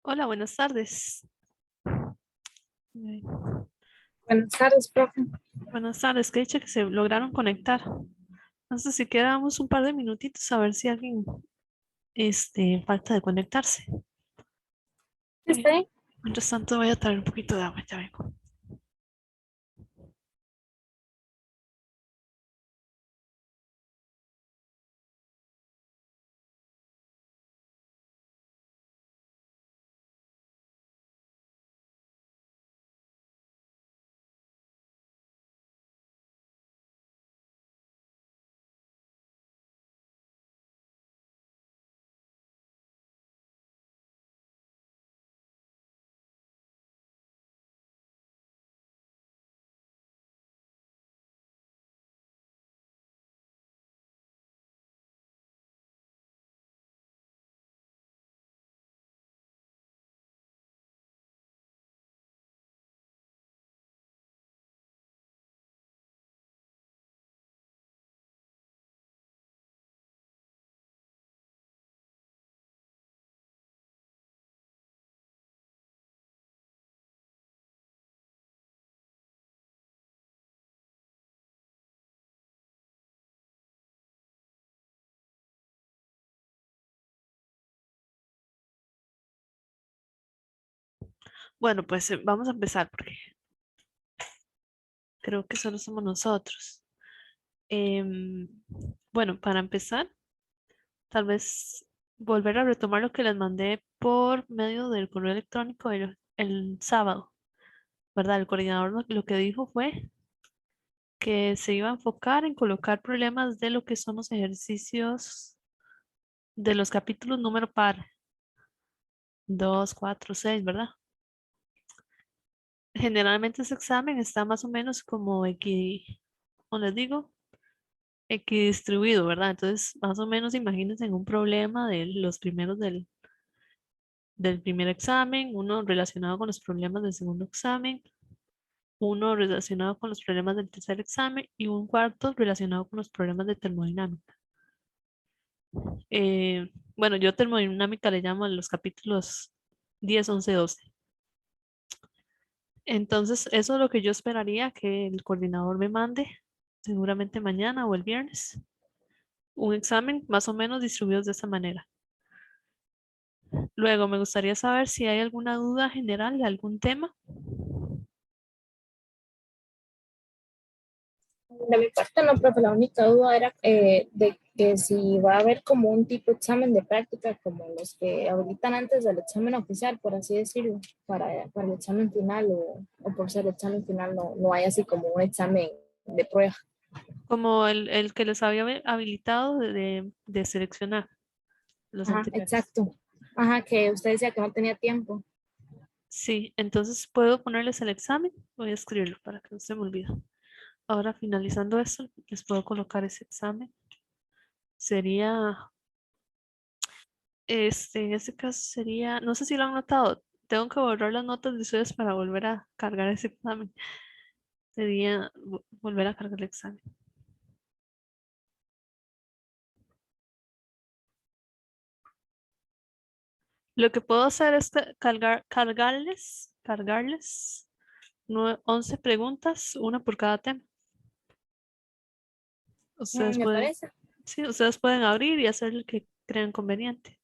Hola, buenas tardes. Buenas tardes, profe. Buenas tardes, que dicha que se lograron conectar. No sé si quedamos un par de minutitos a ver si alguien falta de conectarse. ¿Está bien? Mientras tanto voy a traer un poquito de agua, ya vengo. Bueno, pues vamos a empezar porque creo que solo somos nosotros. Em, bueno, para empezar, tal vez volver a retomar lo que les mandé por medio del correo electrónico el sábado, ¿verdad? El coordinador lo que dijo fue que se iba a enfocar en colocar problemas de lo que son los ejercicios de los capítulos número par, 2 4 6, ¿verdad? Generalmente ese examen está más o menos como como les digo, equidistribuido, ¿verdad? Entonces, más o menos imagínense en un problema de los primeros del primer examen, uno relacionado con los problemas del segundo examen, uno relacionado con los problemas del tercer examen y un cuarto relacionado con los problemas de termodinámica. Bueno, yo termodinámica le llamo a los capítulos 10 11 12. Entonces, eso es lo que yo esperaría que el coordinador me mande, seguramente mañana o el viernes, un examen más o menos distribuido de esa manera. Luego, me gustaría saber si hay alguna duda general de algún tema. De mi parte, no, profe, la única duda era de que si va a haber como un tipo de examen de práctica como los que habilitan antes del examen oficial, por así decirlo, para el examen final o por ser el examen final no hay así como un examen de prueba. Como el que les había habilitado de seleccionar los Ajá, anteriores. exacto. Ajá, que usted decía que no tenía tiempo. Sí, entonces puedo ponerles el examen. Voy a escribirlo para que no se me olvide. Ahora, finalizando esto, les puedo colocar ese examen. Sería en este caso sería, no sé si lo han notado, tengo que borrar las notas de ustedes para volver a cargar ese examen. Sería volver a cargar el examen. Lo que puedo hacer es cargarles 11 preguntas, una por cada tema. Ustedes Me pueden, parece. sí, ustedes pueden abrir y hacer lo que crean conveniente.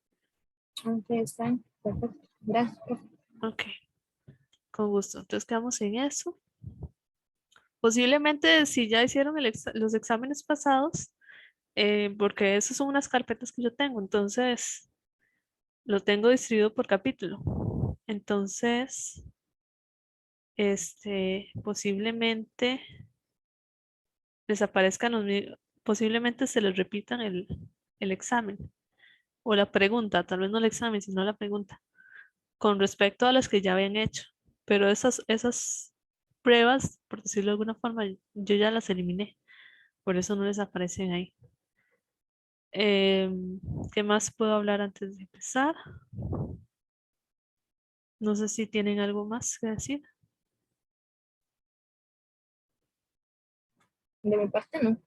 Ok, está bien. Perfecto. Gracias, profe. Ok, con gusto. Entonces quedamos en eso. Posiblemente si ya hicieron los exámenes pasados, porque esas son unas carpetas que yo tengo, entonces lo tengo distribuido por capítulo. Entonces, posiblemente les aparezcan posiblemente se les repitan el examen o la pregunta, tal vez no el examen, sino la pregunta, con respecto a las que ya habían hecho. Pero esas pruebas, por decirlo de alguna forma, yo ya las eliminé, por eso no les aparecen ahí. ¿Qué más puedo hablar antes de empezar? No sé si tienen algo más que decir. De mi parte, no.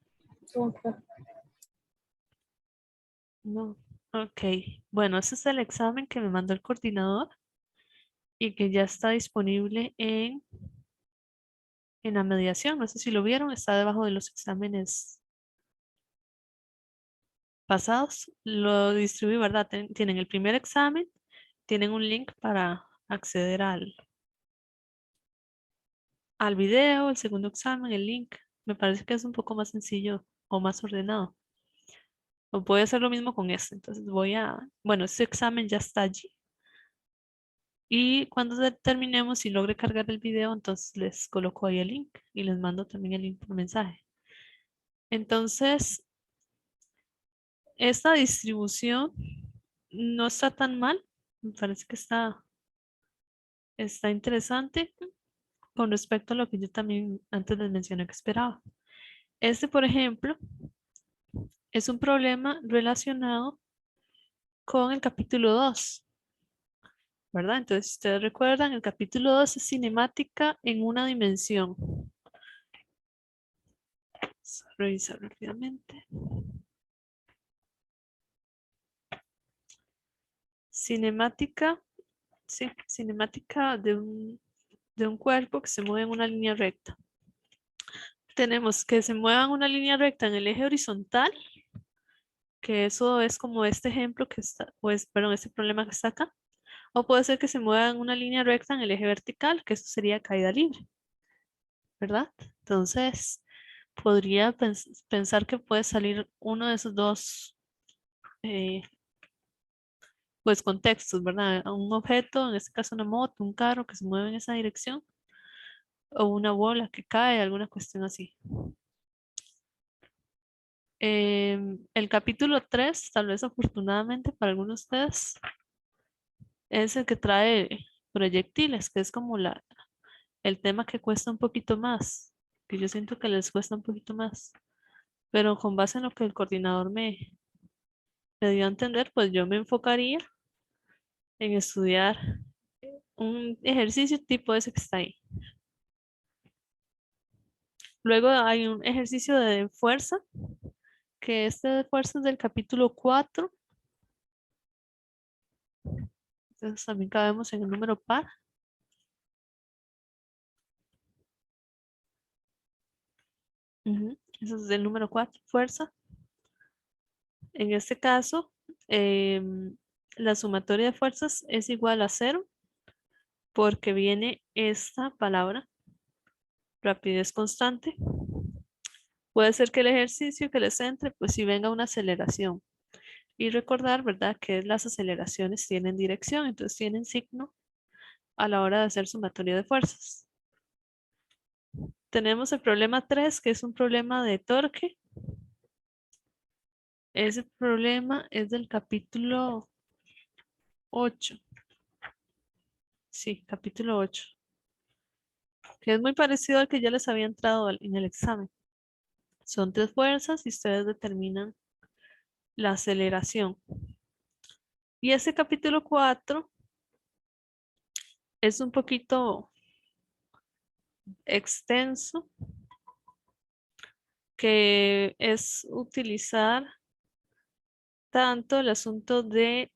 Todo claro. No. Ok. Bueno, ese es el examen que me mandó el coordinador. y que ya está disponible en la mediación. No sé si lo vieron, está debajo de los exámenes pasados. Lo distribuí, ¿verdad? Tienen el primer examen, tienen un link para acceder al video, el segundo examen, el link. Me parece que es un poco más sencillo o más ordenado. O voy a hacer lo mismo con este. Entonces bueno, este examen ya está allí. Y cuando terminemos y logre cargar el video, entonces les coloco ahí el link y les mando también el link por mensaje. Entonces, esta distribución no está tan mal. Me parece que está interesante con respecto a lo que yo también antes les mencioné que esperaba. Este, por ejemplo, es un problema relacionado con el capítulo 2, ¿verdad? Entonces, si ustedes recuerdan, el capítulo 2 es cinemática en una dimensión. Vamos a revisar rápidamente. Cinemática, sí, cinemática de un cuerpo que se mueve en una línea recta. Tenemos que se mueva en una línea recta en el eje horizontal, que eso es como este ejemplo que está, pues, perdón, este problema que está acá. O puede ser que se mueva en una línea recta en el eje vertical, que eso sería caída libre, ¿verdad? Entonces, podría pensar que puede salir uno de esos dos eh, pues contextos, ¿verdad? Un objeto, en este caso una moto, un carro que se mueve en esa dirección, o una bola que cae, alguna cuestión así. El capítulo 3, tal vez afortunadamente para algunos de ustedes, es el que trae proyectiles, que es como el tema que cuesta un poquito más, que yo siento que les cuesta un poquito más. Pero con base en lo que el coordinador me dio a entender, pues yo me enfocaría en estudiar un ejercicio tipo ese que está ahí. Luego hay un ejercicio de fuerza, que este de fuerza es del capítulo 4. Entonces también cabemos en el número par. Eso es del número 4, fuerza. En este caso, la sumatoria de fuerzas es igual a 0 porque viene esta palabra, rapidez constante. Puede ser que el ejercicio que les entre, pues si venga una aceleración. Y recordar, ¿verdad? Que las aceleraciones tienen dirección, entonces tienen signo a la hora de hacer sumatoria de fuerzas. Tenemos el problema 3, que es un problema de torque. Ese problema es del capítulo 8. Sí, capítulo 8. Que es muy parecido al que ya les había entrado en el examen. Son 3 fuerzas y ustedes determinan la aceleración. Y ese capítulo 4 es un poquito extenso, que es utilizar tanto el asunto de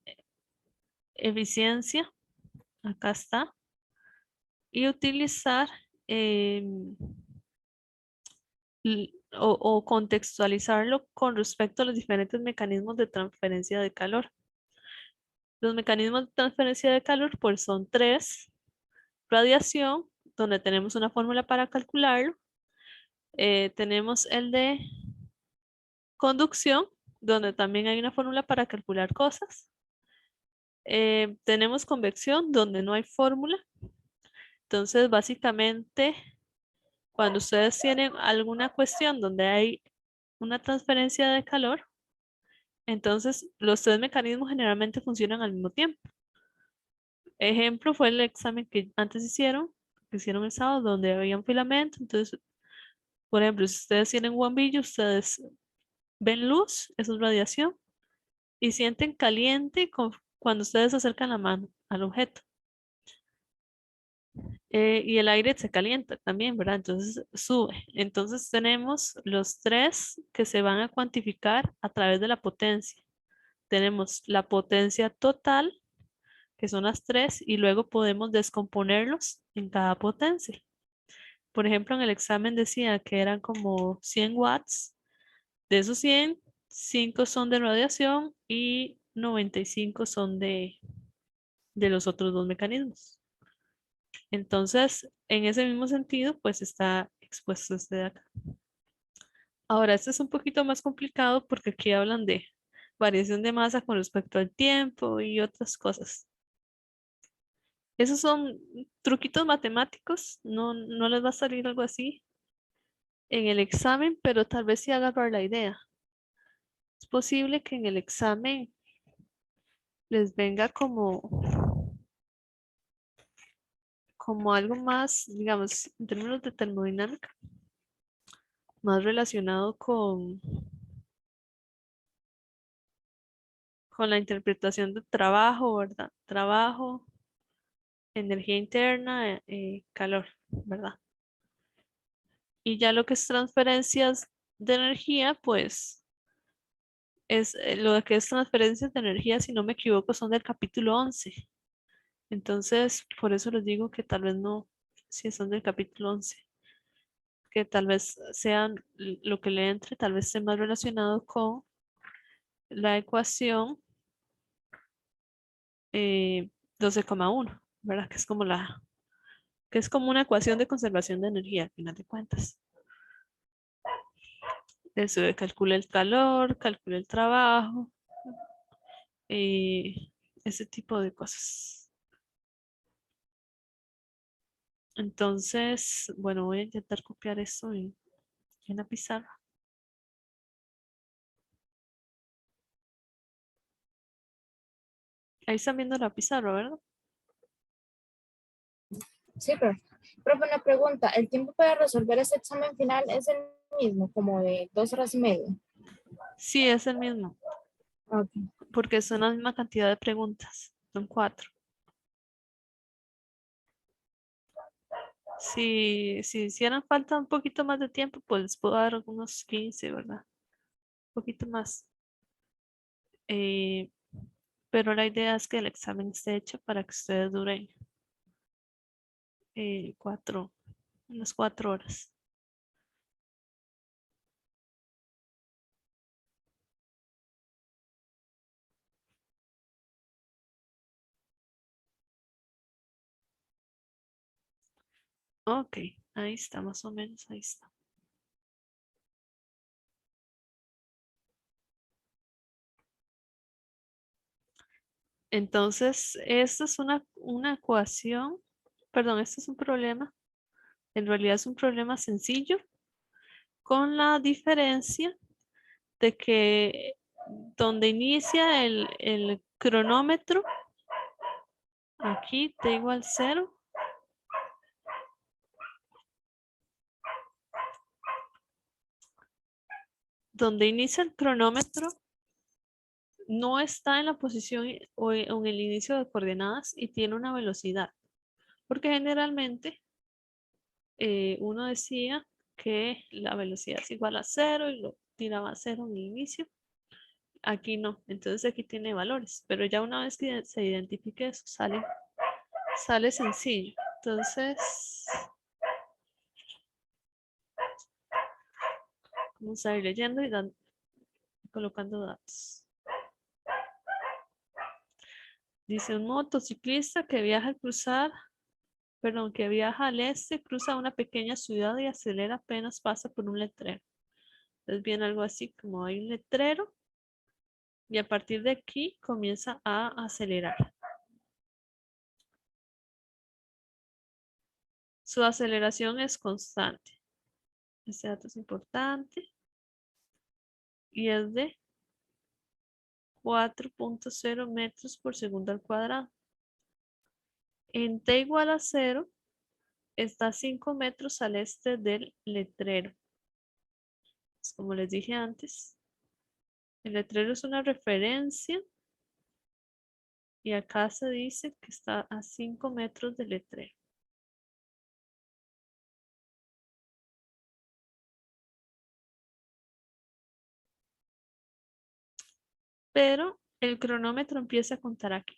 eficiencia, acá está, y utilizar o contextualizarlo con respecto a los diferentes mecanismos de transferencia de calor. Los mecanismos de transferencia de calor pues son 3. Radiación, donde tenemos una fórmula para calcularlo. Tenemos el de conducción, donde también hay una fórmula para calcular cosas. Tenemos convección, donde no hay fórmula. Entonces, básicamente, cuando ustedes tienen alguna cuestión donde hay una transferencia de calor, entonces los 3 mecanismos generalmente funcionan al mismo tiempo. Ejemplo fue el examen que antes que hicieron el sábado, donde había un filamento. Entonces, por ejemplo, si ustedes tienen un bombillo, ustedes ven luz, eso es radiación, y sienten caliente cuando ustedes acercan la mano al objeto. Y el aire se calienta también, ¿verdad? Entonces sube. Entonces tenemos los 3 que se van a cuantificar a través de la potencia. Tenemos la potencia total, que son las tres, y luego podemos descomponerlos en cada potencia. Por ejemplo, en el examen decía que eran como 100 watts. De esos 100, 5 son de radiación y 95 son de los otros dos mecanismos. Entonces, en ese mismo sentido, pues está expuesto este de acá. Ahora, este es un poquito más complicado porque aquí hablan de variación de masa con respecto al tiempo y otras cosas. Esos son truquitos matemáticos, no les va a salir algo así en el examen, pero tal vez sí agarrar la idea. Es posible que en el examen les venga como algo más, digamos, en términos de termodinámica, más relacionado con la interpretación de trabajo, ¿verdad? Trabajo, energía interna, calor, ¿verdad? Y ya lo que es transferencias de energía, pues es lo que es transferencias de energía, si no me equivoco, son del capítulo 11. Entonces, por eso les digo que tal vez no, si son del capítulo 11, que tal vez sean lo que le entre, tal vez esté más relacionado con la ecuación 12,1, ¿verdad? Que es como una ecuación de conservación de energía, al final de cuentas. Eso de calcula el calor, calcula el trabajo, ese tipo de cosas. Entonces, bueno, voy a intentar copiar eso en la pizarra. Ahí están viendo la pizarra, ¿verdad? Sí, profe, una pregunta. ¿El tiempo para resolver este examen final es el mismo, como de 2 horas y media? Sí, es el mismo, Ok. porque son la misma cantidad de preguntas. Son 4. Si hicieran falta un poquito más de tiempo, pues les puedo dar unos 15, ¿verdad? Un poquito más. Eh, pero la idea es que el examen esté hecho para que ustedes duren 4, unas 4 horas. Ok, ahí está, más o menos, ahí está. Entonces, esta es una ecuación, perdón, este es un problema. En realidad es un problema sencillo, con la diferencia de que donde inicia el cronómetro, aquí t igual 0, donde inicia el cronómetro no está en la posición o en el inicio de coordenadas y tiene una velocidad, porque generalmente uno decía que la velocidad es igual a 0 y lo tiraba a 0 en el inicio. Aquí no, entonces aquí tiene valores, pero ya una vez que se identifique eso, sale sencillo. Entonces, vamos a ir leyendo y colocando datos. Dice un motociclista que viaja al cruzar, perdón, que viaja al este, cruza una pequeña ciudad y acelera apenas pasa por un letrero. Entonces viene algo así como hay un letrero y a partir de aquí comienza a acelerar. Su aceleración es constante. Este dato es importante y es de 4.0 metros por segundo al cuadrado. En t igual a 0 está 5 metros al este del letrero. Pues, como les dije antes, el letrero es una referencia y acá se dice que está a 5 metros del letrero. Pero el cronómetro empieza a contar aquí.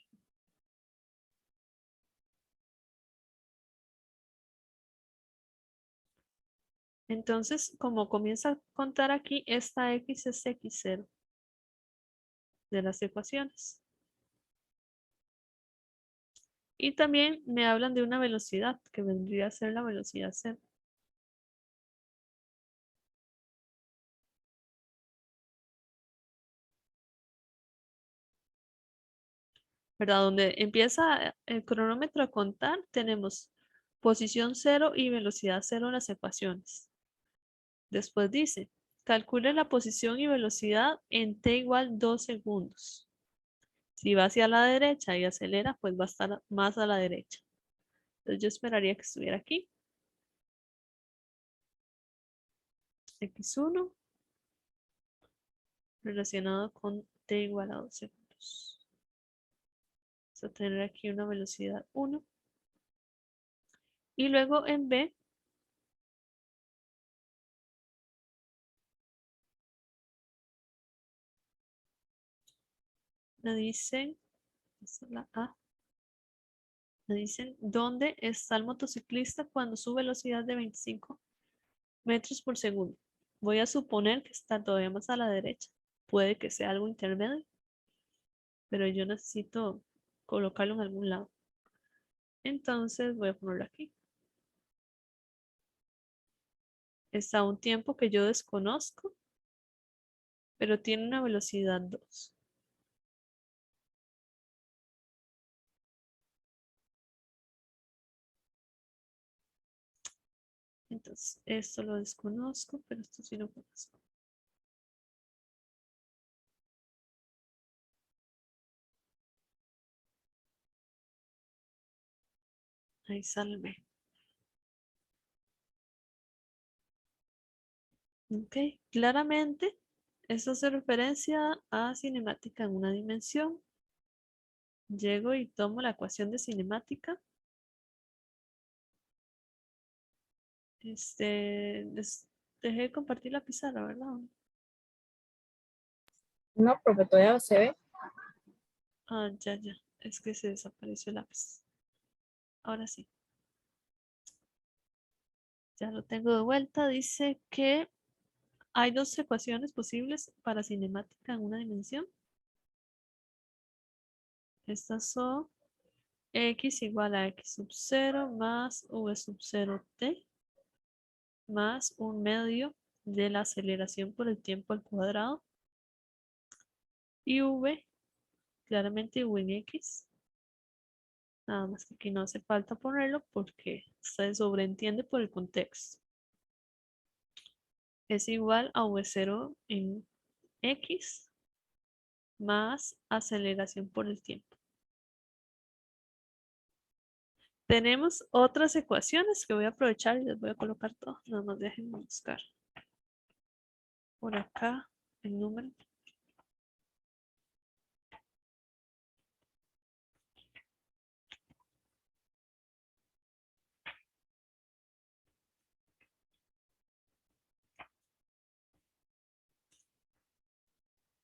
Entonces, como comienza a contar aquí, esta x es x0 de las ecuaciones. Y también me hablan de una velocidad, que vendría a ser la velocidad cero. ¿Verdad? Donde empieza el cronómetro a contar, tenemos posición cero y velocidad cero en las ecuaciones. Después dice, calcule la posición y velocidad en t igual 2 segundos. Si va hacia la derecha y acelera, pues va a estar más a la derecha. Entonces yo esperaría que estuviera aquí. X1 relacionado con t igual a 2 segundos. Vamos a tener aquí una velocidad 1. Y luego en B me dicen, esta es la A, me dicen dónde está el motociclista cuando su velocidad de 25 metros por segundo. Voy a suponer que está todavía más a la derecha. Puede que sea algo intermedio, pero yo necesito colocarlo en algún lado. Entonces voy a ponerlo aquí. Está a un tiempo que yo desconozco, pero tiene una velocidad 2. Entonces, esto lo desconozco, pero esto sí lo conozco. Ahí sale. Ok, claramente esto hace referencia a cinemática en una dimensión. Llego y tomo la ecuación de cinemática. Dejé de compartir la pizarra, ¿verdad? No, profe, todavía se ve. Ah, ya. Es que se desapareció el lápiz. Ahora sí. Ya lo tengo de vuelta. Dice que hay dos ecuaciones posibles para cinemática en una dimensión. Estas son x igual a x sub 0 más v sub 0 t más un medio de la aceleración por el tiempo al cuadrado y v, claramente v en x. Nada más que aquí no hace falta ponerlo porque se sobreentiende por el contexto. Es igual a v0 en x más aceleración por el tiempo. Tenemos otras ecuaciones que voy a aprovechar y les voy a colocar todas. Nada más déjenme buscar por acá el número.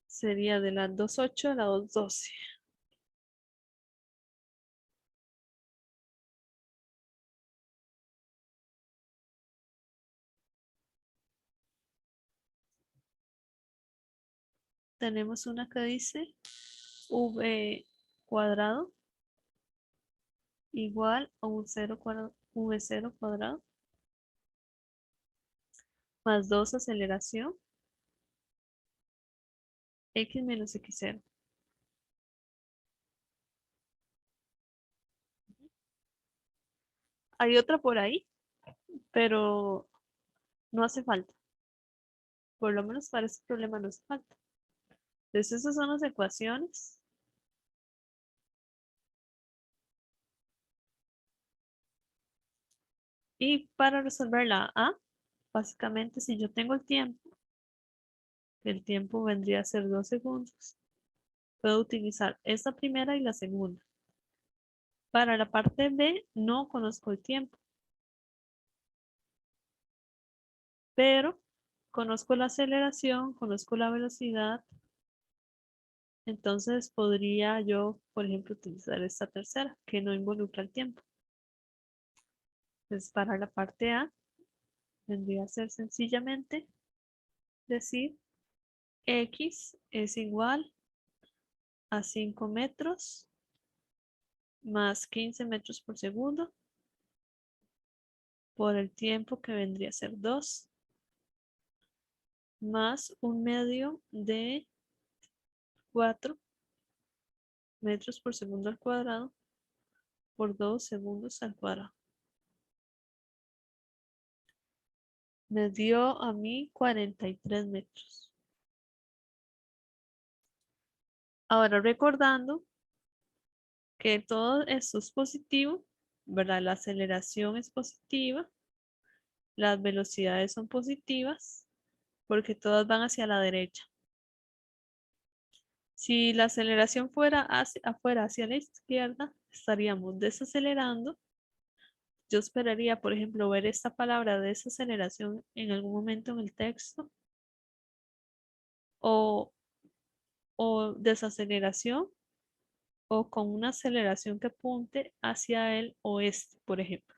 Sería de la 2.8 a la 2.12. Tenemos una que dice v cuadrado igual a un 0 cuadrado, v0 cuadrado más 2 aceleración x menos x0. Hay otra por ahí, pero no hace falta. Por lo menos para este problema no hace falta. Entonces esas son las ecuaciones. Y para resolver la A, básicamente si yo tengo el tiempo vendría a ser 2 segundos, puedo utilizar esta primera y la segunda. Para la parte B no conozco el tiempo, pero conozco la aceleración, conozco la velocidad, entonces podría yo, por ejemplo, utilizar esta tercera, que no involucra el tiempo. Entonces, para la parte A, vendría a ser sencillamente decir X es igual a 5 metros más 15 metros por segundo por el tiempo que vendría a ser 2 más un medio de 4 metros por segundo al cuadrado por 2 segundos al cuadrado. Me dio a mí 43 metros. Ahora recordando que todo esto es positivo, ¿verdad? La aceleración es positiva, las velocidades son positivas, porque todas van hacia la derecha. Si la aceleración fuera afuera hacia la izquierda, estaríamos desacelerando. Yo esperaría, por ejemplo, ver esta palabra desaceleración en algún momento en el texto o, o desaceleración o con una aceleración que apunte hacia el oeste, por ejemplo.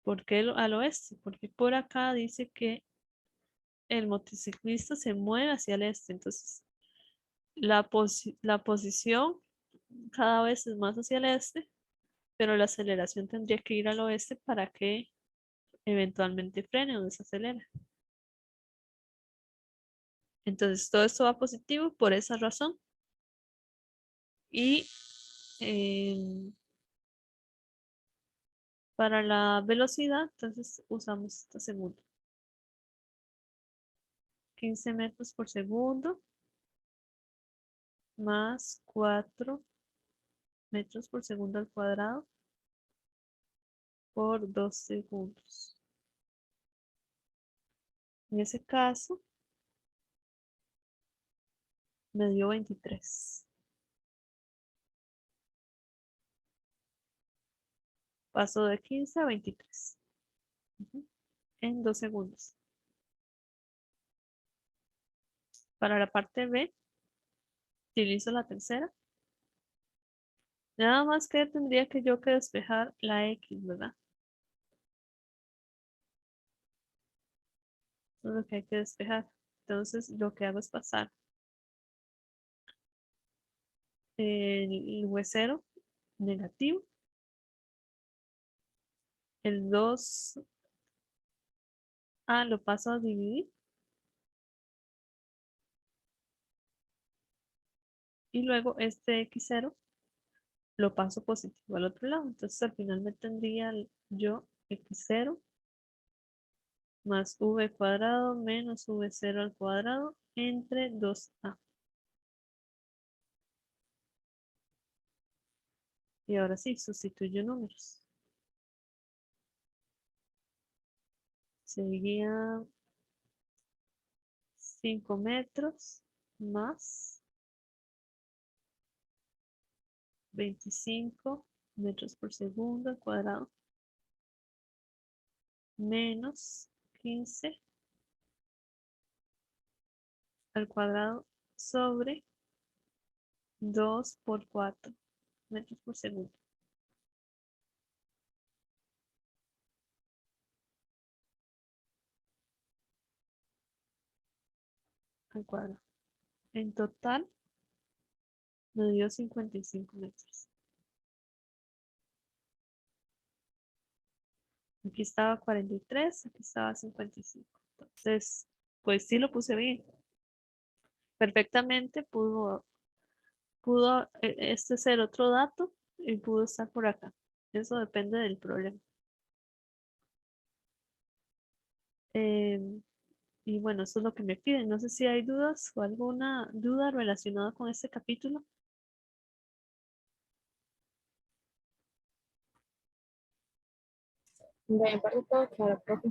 ¿Por qué al oeste? Porque por acá dice que el motociclista se mueve hacia el este. Entonces, la posición cada vez es más hacia el este, pero la aceleración tendría que ir al oeste para que eventualmente frene o desacelere. Entonces, todo esto va positivo por esa razón. Y para la velocidad, entonces usamos esta segunda. 15 metros por segundo más 4 metros por segundo al cuadrado por 2 segundos. En ese caso, me dio 23. Paso de 15 a 23. En 2 segundos. Para la parte B, utilizo la tercera. Nada más que tendría que yo que despejar la X, ¿verdad? Eso es lo que hay que despejar. Entonces, lo que hago es pasar el huesero negativo, el 2 lo paso a dividir y luego este X0 lo paso positivo al otro lado. Entonces al final me tendría yo X0 más V cuadrado menos V0 al cuadrado entre 2A. Y ahora sí, sustituyo números. Sería 5 metros más 25 metros por segundo al cuadrado menos 15 al cuadrado sobre 2 por 4 metros por segundo al cuadrado. En total me dio 55 metros. Aquí estaba 43, aquí estaba 55. Entonces, pues sí lo puse bien. Perfectamente pudo este ser otro dato y pudo estar por acá. Eso depende del problema. Em, y bueno, eso es lo que me piden. No sé si hay dudas o alguna duda relacionada con este capítulo. De mi parte todo claro, profe.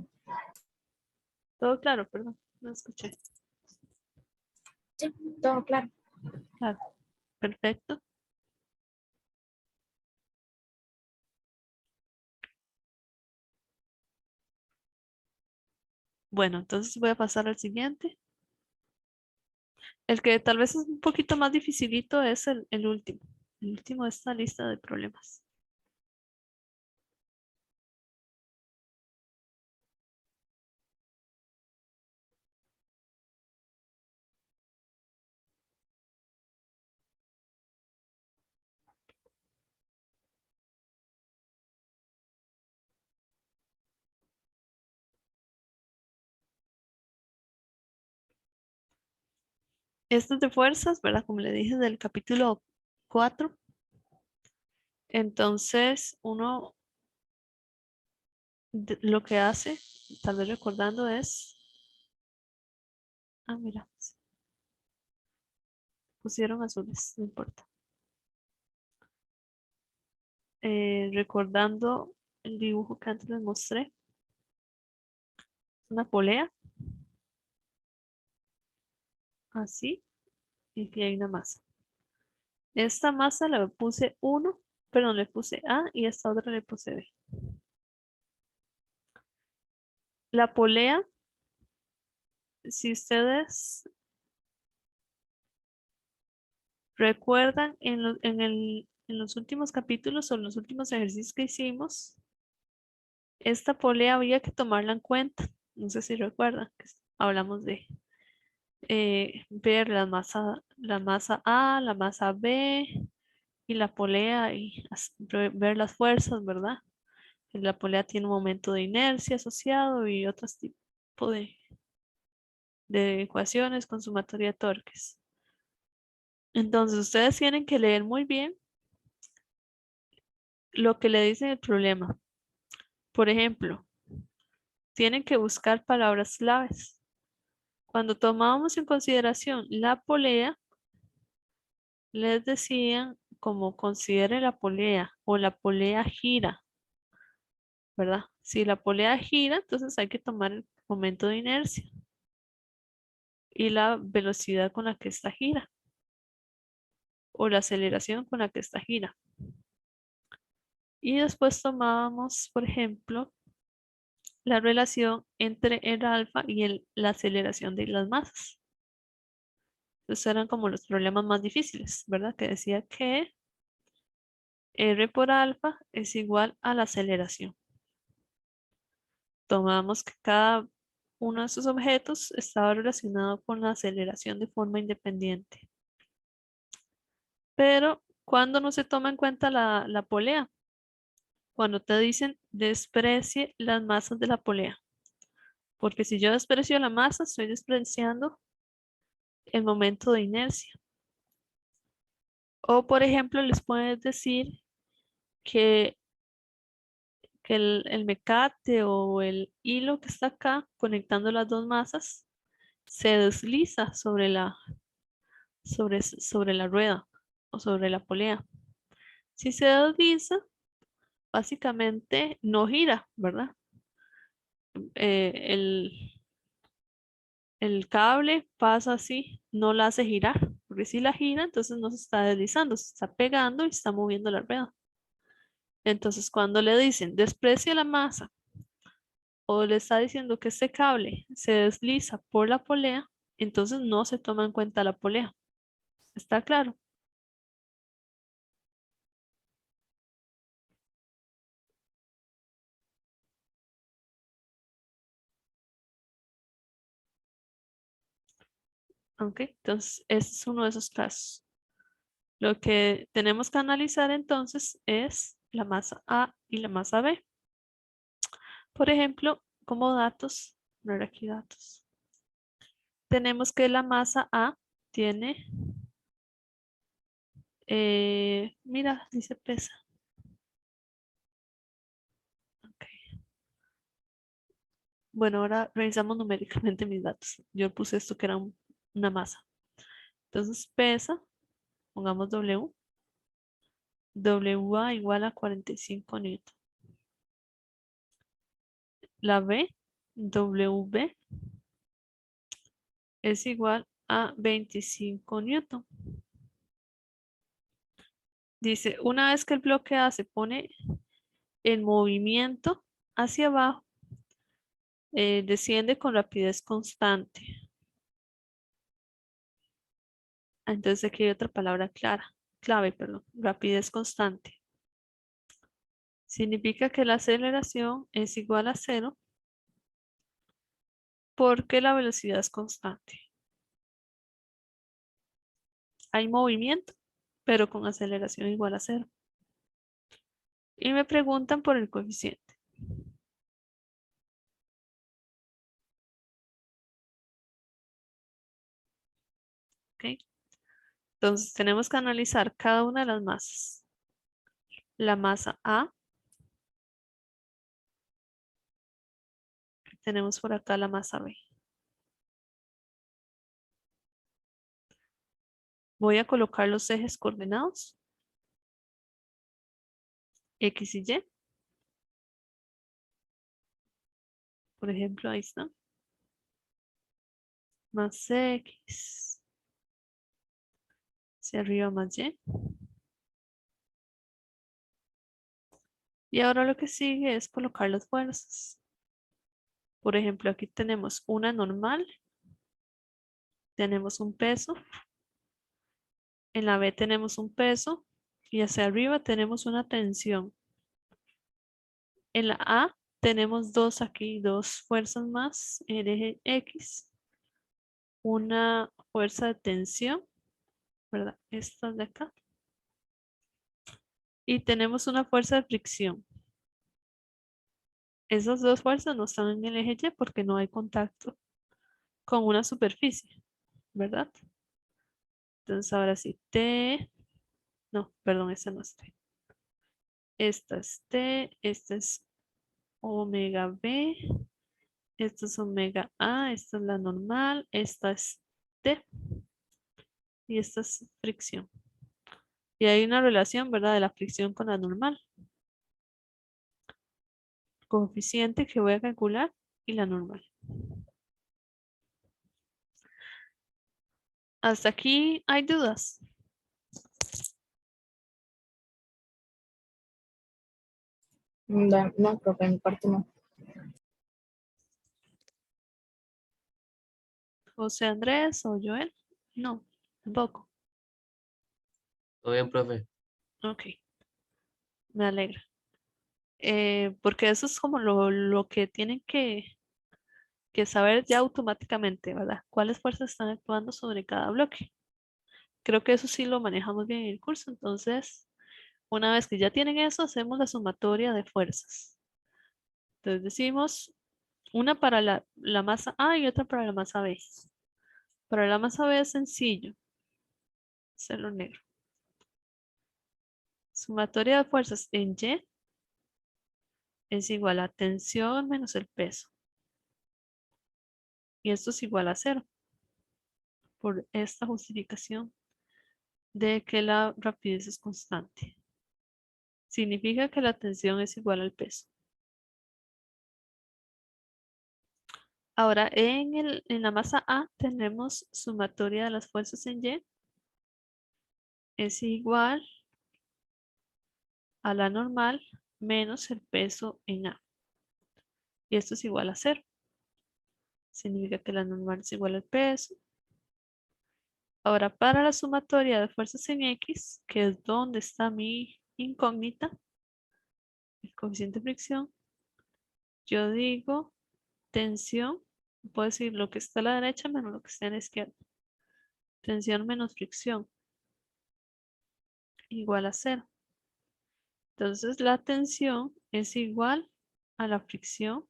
Todo claro, perdón, no escuché. Sí, todo claro. Claro, perfecto. Bueno, entonces voy a pasar al siguiente. El que tal vez es un poquito más dificilito es el último. El último de esta lista de problemas. Esto es de fuerzas, ¿verdad? Como le dije del capítulo 4. Entonces, uno lo que hace, tal vez recordando es, mira, pusieron azules, no importa. Recordando el dibujo que antes les mostré, una polea, así, y aquí hay una masa. Esta masa le puse 1, perdón, le puse A y esta otra le puse B. La polea, si ustedes recuerdan en los últimos capítulos o en los últimos ejercicios que hicimos, esta polea había que tomarla en cuenta. No sé si recuerdan que hablamos de ver la masa A, la masa B y la polea y ver las fuerzas, ¿verdad? La polea tiene un momento de inercia asociado y otros tipos de ecuaciones con sumatoria de torques. Entonces, ustedes tienen que leer muy bien lo que le dice el problema. Por ejemplo, tienen que buscar palabras claves. Cuando tomábamos en consideración la polea, les decían como considere la polea o la polea gira, ¿verdad? Si la polea gira, entonces hay que tomar el momento de inercia y la velocidad con la que esta gira o la aceleración con la que esta gira. Y después tomábamos, por ejemplo, la relación entre el alfa y la aceleración de las masas. Esos eran como los problemas más difíciles, ¿verdad? Que decía que R por alfa es igual a la aceleración. Tomamos que cada uno de estos objetos estaba relacionado con la aceleración de forma independiente. Pero cuando no se toma en cuenta la polea, cuando te dicen desprecie las masas de la polea. Porque si yo desprecio la masa, estoy despreciando el momento de inercia. O por ejemplo, les puedes decir que, que el mecate o el hilo que está acá conectando las dos masas se desliza sobre la rueda o sobre la polea. Si se desliza, básicamente no gira, ¿verdad? El cable pasa así, no la hace girar, porque si la gira, entonces no se está deslizando, se está pegando y está moviendo la rueda. Entonces, cuando le dicen desprecia la masa o le está diciendo que este cable se desliza por la polea, entonces no se toma en cuenta la polea. ¿Está claro? Ok, entonces este es uno de esos casos. Lo que tenemos que analizar entonces es la masa A y la masa B. Por ejemplo, como datos, poner aquí datos. Tenemos que la masa A tiene, mira, dice pesa. Ok. Bueno, ahora revisamos numéricamente mis datos. Yo puse esto que era una masa. Entonces pesa, pongamos W. WA igual a 45 newton. La B, WB, es igual a 25 newton. Dice, una vez que el bloque A se pone en movimiento hacia abajo, desciende con rapidez constante. Entonces aquí hay otra palabra clave, perdón, rapidez constante. Significa que la aceleración es igual a 0 porque la velocidad es constante. Hay movimiento, pero con aceleración igual a 0. Y me preguntan por el coeficiente. ¿ok? Entonces tenemos que analizar cada una de las masas. La masa A, tenemos por acá la masa B. Voy a colocar los ejes coordenados, X y Y. Por ejemplo, ahí está. Más X. Hacia arriba más Y. Y ahora lo que sigue es colocar las fuerzas. Por ejemplo, aquí tenemos una normal. Tenemos un peso. En la B tenemos un peso. Y hacia arriba tenemos una tensión. En la A tenemos dos aquí, dos fuerzas más en el eje X. Una fuerza de tensión, ¿verdad? Esta de acá. Y tenemos una fuerza de fricción. Esas dos fuerzas no están en el eje Y porque no hay contacto con una superficie, ¿verdad? Entonces ahora sí, T, no, perdón, esta no es T. Esta es T, esta es omega B, esta es omega A, esta es la normal, esta es T y esta es fricción. Y hay una relación, ¿verdad? De la fricción con la normal. Coeficiente que voy a calcular y la normal. Hasta aquí hay dudas. No, no, profe, en mi parte no. José Andrés o Joel. No, tampoco. Todo bien, profe. Ok, me alegra. Porque eso es como lo que tienen que saber ya automáticamente, ¿verdad? ¿Cuáles fuerzas están actuando sobre cada bloque? Creo que eso sí lo manejamos bien en el curso. Entonces, una vez que ya tienen eso, hacemos la sumatoria de fuerzas. Entonces decimos una para la masa A y otra para la masa B. Para la masa B es sencillo. Hacerlo negro. Sumatoria de fuerzas en Y es igual a tensión menos el peso. Y esto es igual a cero. Por esta justificación de que la rapidez es constante. Significa que la tensión es igual al peso. Ahora, en la masa A tenemos sumatoria de las fuerzas en Y es igual a la normal menos el peso en A. Y esto es igual a cero. Significa que la normal es igual al peso. Ahora, para la sumatoria de fuerzas en X, que es donde está mi incógnita, el coeficiente de fricción, yo digo tensión, puedo decir lo que está a la derecha menos lo que está a la izquierda. Tensión menos fricción igual a cero. Entonces la tensión es igual a la fricción.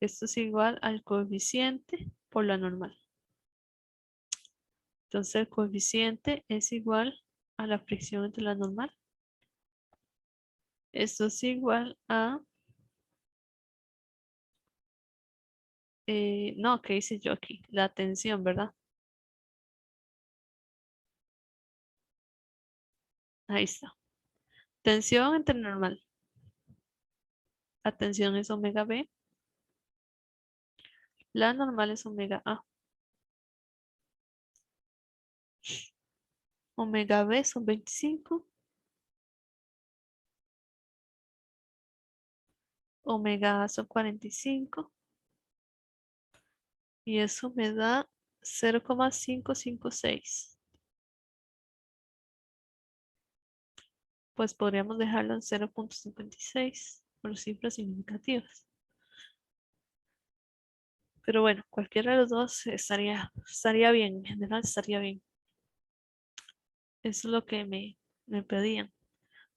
Esto es igual al coeficiente por la normal. Entonces el coeficiente es igual a la fricción entre la normal. Esto es igual a... no, ¿qué hice yo aquí? La tensión, ¿verdad? Ahí está. Tensión entre normal. La tensión es omega B. La normal es omega A. Omega B son 25. Omega A son 45. Y eso me da 0,556. Pues podríamos dejarlo en 0,56 por cifras significativas. Pero bueno, cualquiera de los dos estaría bien, en general estaría bien. Eso es lo que me pedían.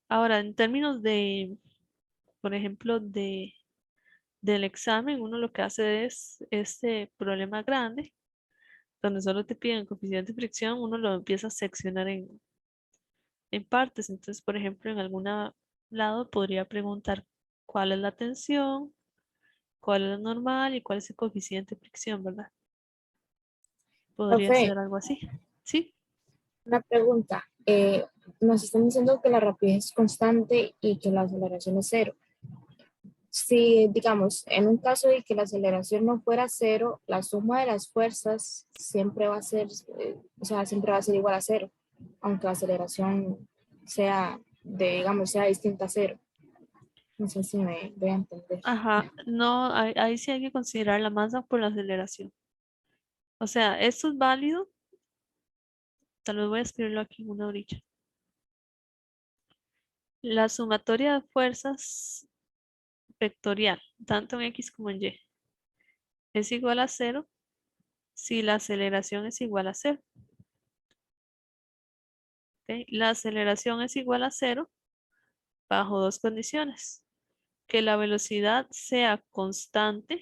Ahora, en términos de, por ejemplo, del examen, uno lo que hace es este problema grande donde solo te piden coeficiente de fricción, uno lo empieza a seccionar en partes. Entonces, por ejemplo, en algún lado podría preguntar cuál es la tensión, cuál es la normal y cuál es el coeficiente de fricción, ¿verdad? Podría Profe, ser algo así. Sí, una pregunta. Nos están diciendo que la rapidez es constante y que la aceleración es cero. Si, digamos, en un caso de que la aceleración no fuera cero, la suma de las fuerzas siempre va a ser, o sea, siempre va a ser igual a cero, aunque la aceleración sea, digamos, sea distinta a cero. No sé si me voy a entender. ajá, no, ahí sí hay que considerar la masa por la aceleración. O sea, esto es válido, tal vez voy a escribirlo aquí en una orilla. La sumatoria de fuerzas vectorial, tanto en X como en Y, es igual a cero si la aceleración es igual a cero. ¿Ok? La aceleración es igual a cero bajo dos condiciones. Que la velocidad sea constante,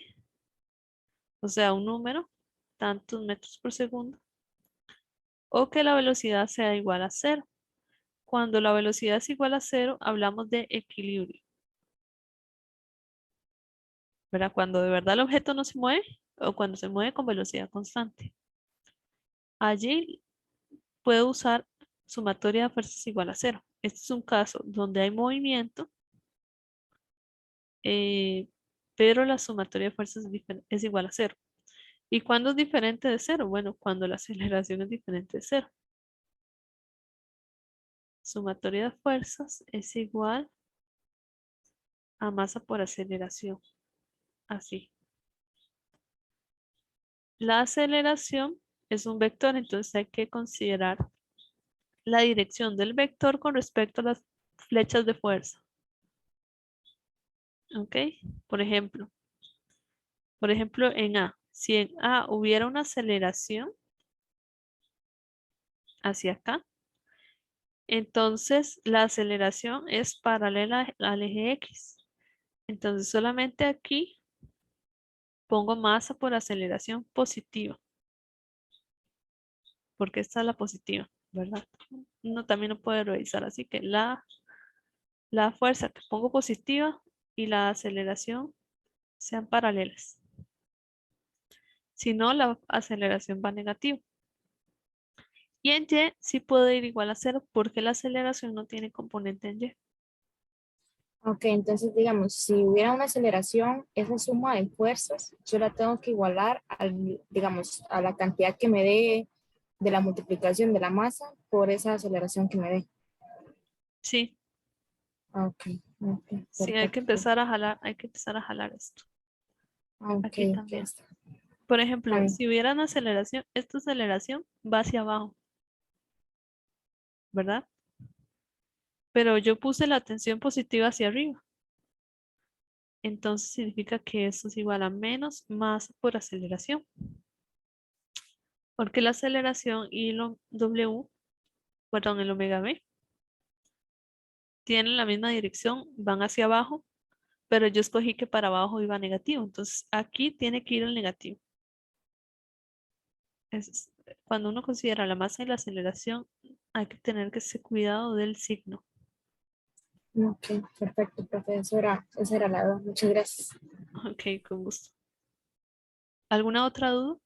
o sea, un número, tantos metros por segundo, o que la velocidad sea igual a cero. Cuando la velocidad es igual a cero, hablamos de equilibrio, ¿verdad? Cuando de verdad el objeto no se mueve o cuando se mueve con velocidad constante. Allí puedo usar sumatoria de fuerzas igual a cero. Este es un caso donde hay movimiento, eh, pero la sumatoria de fuerzas es igual a cero. ¿Y cuándo es diferente de cero? Bueno, cuando la aceleración es diferente de cero. Sumatoria de fuerzas es igual a masa por aceleración. Así. La aceleración es un vector, entonces hay que considerar la dirección del vector con respecto a las flechas de fuerza. ¿Ok? Por ejemplo, en A, si en A hubiera una aceleración hacia acá, entonces la aceleración es paralela al eje X. Entonces solamente aquí pongo masa por aceleración positiva, porque esta es la positiva, ¿verdad? Uno también lo puede revisar, así que la fuerza que pongo positiva y la aceleración sean paralelas. Si no, la aceleración va negativa. Y en Y sí puede ir igual a cero porque la aceleración no tiene componente en Y. Ok, entonces, digamos, si hubiera una aceleración, esa suma de fuerzas, yo la tengo que igualar al, digamos, a la cantidad que me dé de la multiplicación de la masa por esa aceleración que me dé. Sí, Ok, ok, sí, hay que perfecto. empezar a jalar, hay que empezar a jalar esto. Ok, Aquí ok, también. está Por está ejemplo, bien. si hubiera una aceleración, esta aceleración va hacia abajo, ¿verdad? Pero yo puse la tensión positiva hacia arriba. Entonces significa que esto es igual a menos masa por aceleración. Porque la aceleración y el W, perdón, el omega B, tienen la misma dirección, van hacia abajo, pero yo escogí que para abajo iba negativo. Entonces aquí tiene que ir el negativo. Cuando uno considera la masa y la aceleración, hay que tener que ese cuidado del signo. Ok, perfecto, profe, esa era la duda. Muchas gracias. Ok, con gusto. ¿Alguna otra duda?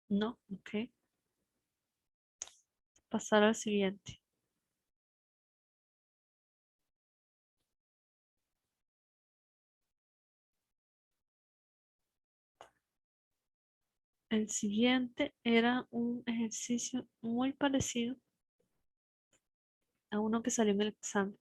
No, ok. Pasar al siguiente. El siguiente era un ejercicio muy parecido a uno que salió en el examen.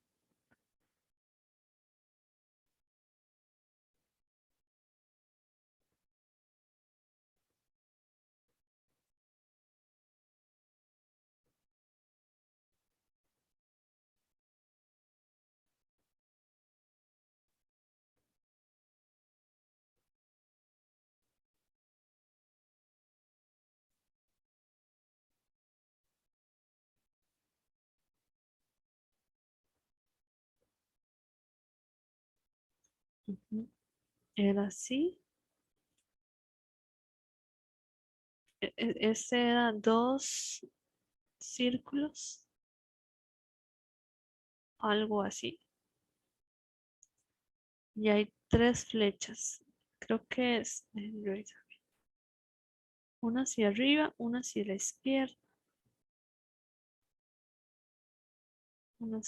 Ujú. Era así. Este era dos círculos, algo así. Y hay tres flechas. Creo que es una hacia arriba, una hacia la izquierda, una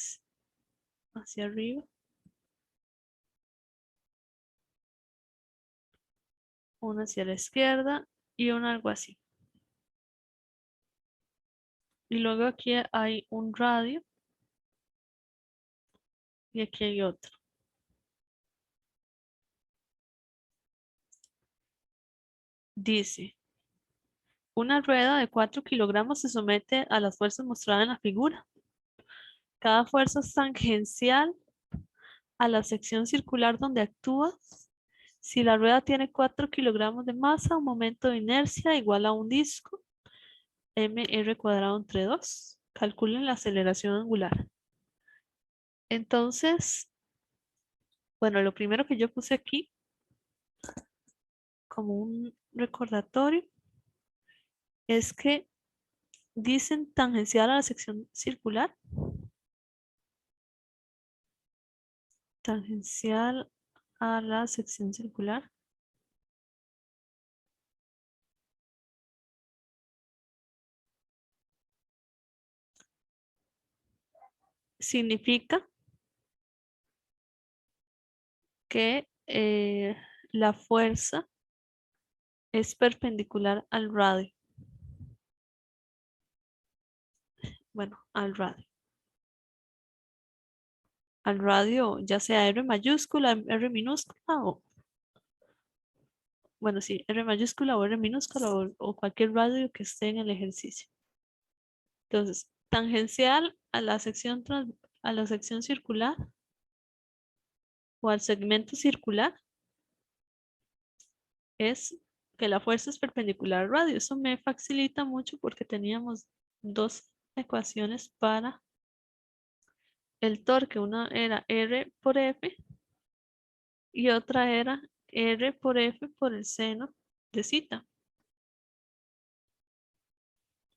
hacia arriba, una hacia la izquierda y una algo así. Y luego aquí hay un radio y aquí hay otro. Dice, una rueda de 4 kilogramos se somete a las fuerzas mostradas en la figura. Cada fuerza es tangencial a la sección circular donde actúa. Si la rueda tiene 4 kilogramos de masa, un momento de inercia igual a un disco, mr cuadrado entre 2. Calculen la aceleración angular. Entonces, bueno, lo primero que yo puse aquí, como un recordatorio, es que dicen tangencial a la sección circular. Tangencial a la sección circular. Significa que la fuerza es perpendicular al radio. Bueno, al radio. Al radio, ya sea R mayúscula, R minúscula o, bueno, sí, R mayúscula o R minúscula o cualquier radio que esté en el ejercicio. Entonces, tangencial a la sección, a la sección circular o al segmento circular es que la fuerza es perpendicular al radio. Eso me facilita mucho porque teníamos dos ecuaciones para el torque. Una era R por F y otra era R por F por el seno de zeta.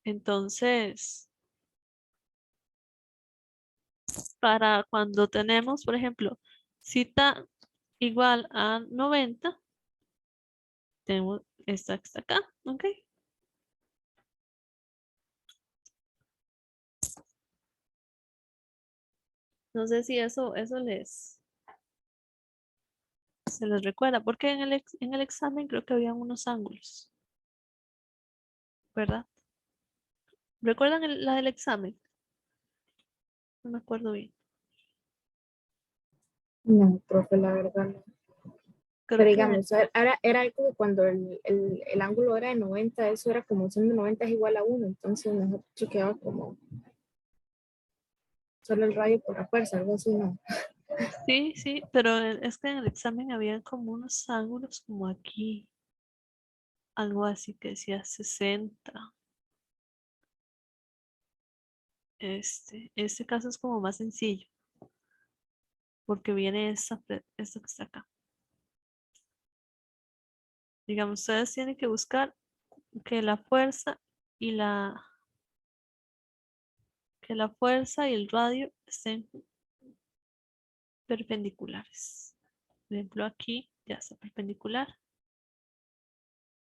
Entonces, para cuando tenemos, por ejemplo, zeta igual a 90, tenemos esta que está acá, ¿ok? No sé si eso se les recuerda, porque en el examen creo que habían unos ángulos, ¿verdad? ¿Recuerdan la del examen? No me acuerdo bien. No, profe, la verdad no. Creo Pero que digamos, ahora era algo que cuando el ángulo era de 90, eso era como siendo 90 es igual a 1, entonces mejor se quedaba como solo el radio por la fuerza, algo así, ¿no? sí, sí, pero es que en el examen había como unos ángulos como aquí, algo así que decía 60. Este caso es como más sencillo, porque viene esta que está acá. Digamos, ustedes tienen que buscar que la fuerza y que la fuerza y el radio estén perpendiculares. Por ejemplo, aquí ya está perpendicular,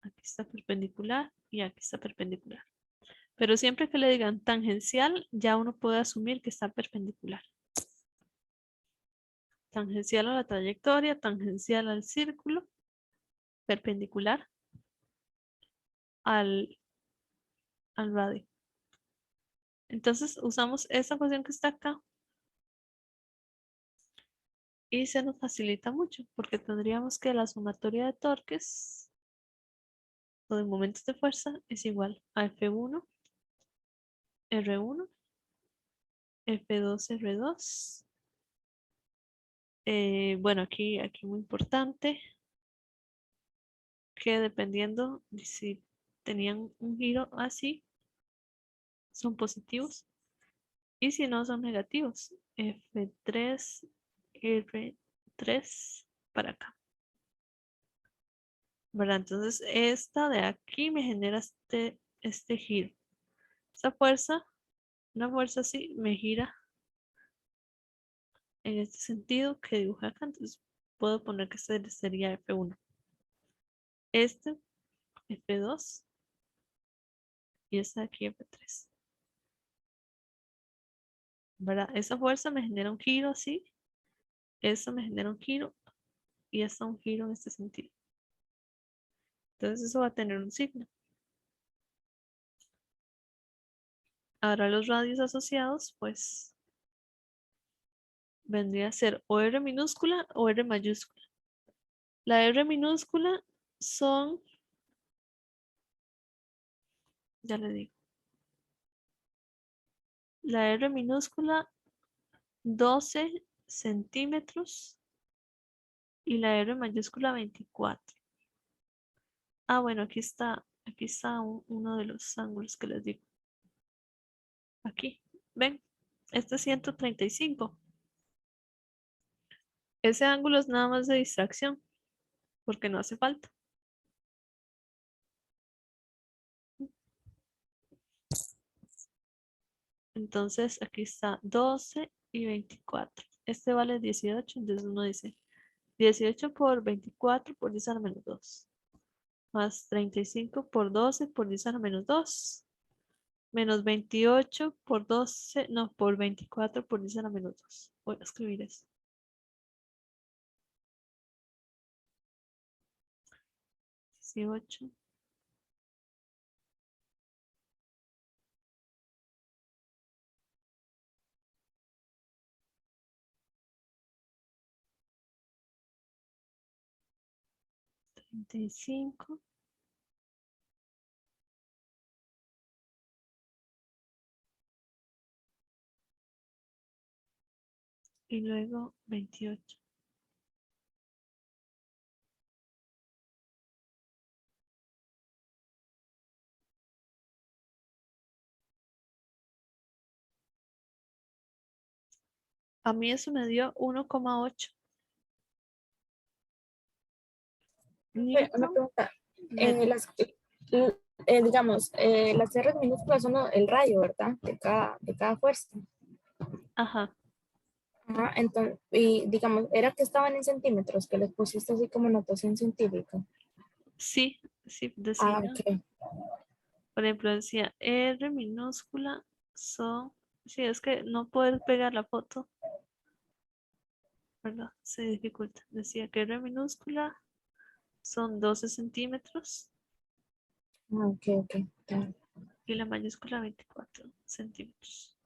aquí está perpendicular y aquí está perpendicular. Pero siempre que le digan tangencial, ya uno puede asumir que está perpendicular. Tangencial a la trayectoria, tangencial al círculo, perpendicular al radio. Entonces usamos esta ecuación que está acá y se nos facilita mucho porque tendríamos que la sumatoria de torques o de momentos de fuerza es igual a F1, R1, F2, R2. Bueno, aquí muy importante que dependiendo de si tenían un giro así, son positivos y si no son negativos. F3, R3 para acá. ¿Verdad? Entonces, esta de aquí me genera este giro. Esta fuerza, una fuerza así, me gira en este sentido que dibujé acá. Entonces, puedo poner que este sería F1. Este, F2. Y esta de aquí, F3. ¿Verdad? Esa fuerza me genera un giro así. Eso me genera un giro. Y esta un giro en este sentido. Entonces, eso va a tener un signo. Ahora los radios asociados, pues vendría a ser o R minúscula o R mayúscula. La R minúscula son, ya le digo, la R minúscula 12 centímetros y la R mayúscula 24. Ah, bueno, aquí está uno de los ángulos que les digo. Aquí, ven, este es 135. Ese ángulo es nada más de distracción, porque no hace falta. Entonces aquí está 12 y 24. Este vale 18, entonces uno dice 18 por 24 por 10 a la menos 2. Más 35 por 12 por 10 a la menos 2. Menos 28 por 12, no, por 24 por 10 a la menos 2. Voy a escribir eso. 18. Treinta y cinco. Y luego 28. A mí eso me dio 1,8 Una newton pregunta. metro. Digamos, las R minúsculas son el radio, ¿verdad? De cada fuerza. Ajá, Ajá, entonces, y digamos, era que estaban en centímetros, que les pusiste así como notación científica. sí, sí, Ah, decía. ok. Por ejemplo, decía R minúscula son, sí, es que no poder pegar la foto, ¿verdad? Se dificulta. Decía que R minúscula son 12 centímetros Ah, ok, ok. Está y la mayúscula 24 centímetros.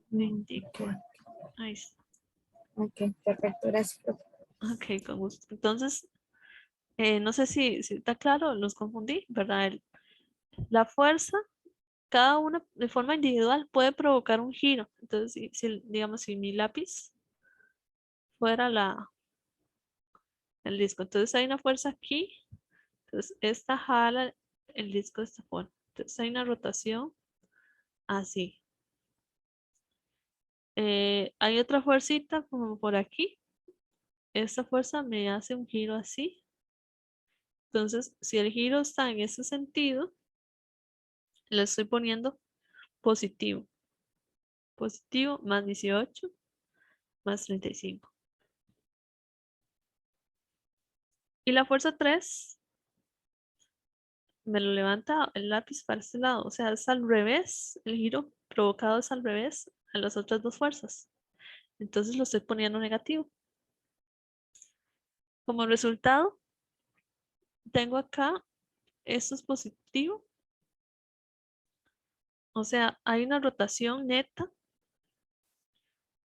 Me indica. bien. Ahí está. Ok, perfecto, gracias, profe. Ok, con gusto. Entonces, no sé si está claro, los confundí, ¿verdad? La fuerza, cada una de forma individual puede provocar un giro. Entonces, digamos, si mi lápiz fuera el disco, entonces hay una fuerza aquí. Entonces, esta jala el disco de esta forma. Entonces, hay una rotación así. Hay otra fuercita como por aquí. Esta fuerza me hace un giro así. Entonces, si el giro está en ese sentido, le estoy poniendo positivo. Positivo más 18 más 35. Y la fuerza 3 me lo levanta el lápiz para este lado. O sea, es al revés. El giro provocado es al revés a las otras dos fuerzas. Entonces lo estoy poniendo negativo. Como resultado, tengo acá, esto es positivo. O sea, hay una rotación neta.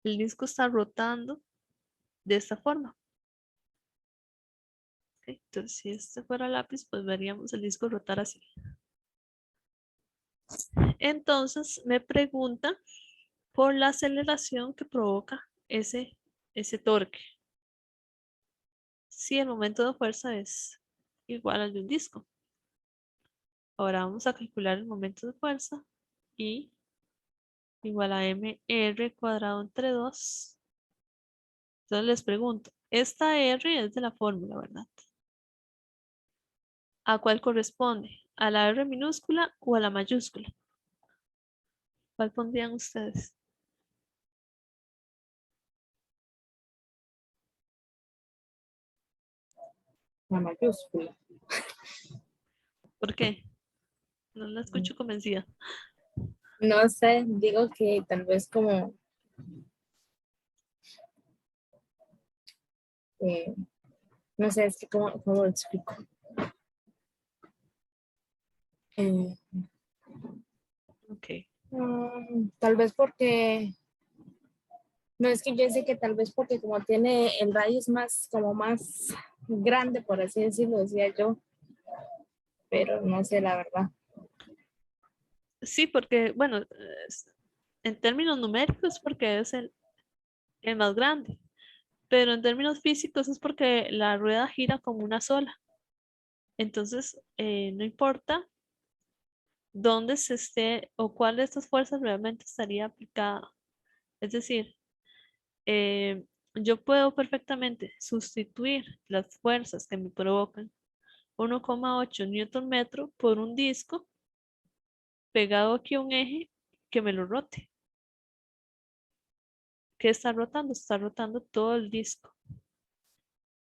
El disco está rotando de esta forma. ¿Ok? Entonces, si este fuera lápiz, pues veríamos el disco rotar así. Entonces, me pregunta por la aceleración que provoca ese torque. Si el momento de fuerza es igual al de un disco. Ahora vamos a calcular el momento de fuerza y igual a mr cuadrado entre 2. Entonces les pregunto, esta r es de la fórmula, ¿verdad? ¿A cuál corresponde? ¿A la r minúscula o a la mayúscula? ¿Cuál pondrían ustedes? La mayúscula. ¿Por qué? No la escucho convencida. No sé, digo que tal vez como, eh, no sé, es que cómo lo explico. Eh, Ok. Tal vez porque, no es que yo sé que tal vez porque como tiene el radio es más, como más grande, por así decirlo, decía yo, pero no sé la verdad. Sí, porque, bueno, en términos numéricos, porque es el más grande, pero en términos físicos es porque la rueda gira como una sola. Entonces, no importa dónde se esté o cuál de estas fuerzas realmente estaría aplicada. Es decir, yo puedo perfectamente sustituir las fuerzas que me provocan 1,8 newton metro por un disco pegado aquí a un eje que me lo rote. ¿Qué está rotando? Está rotando todo el disco.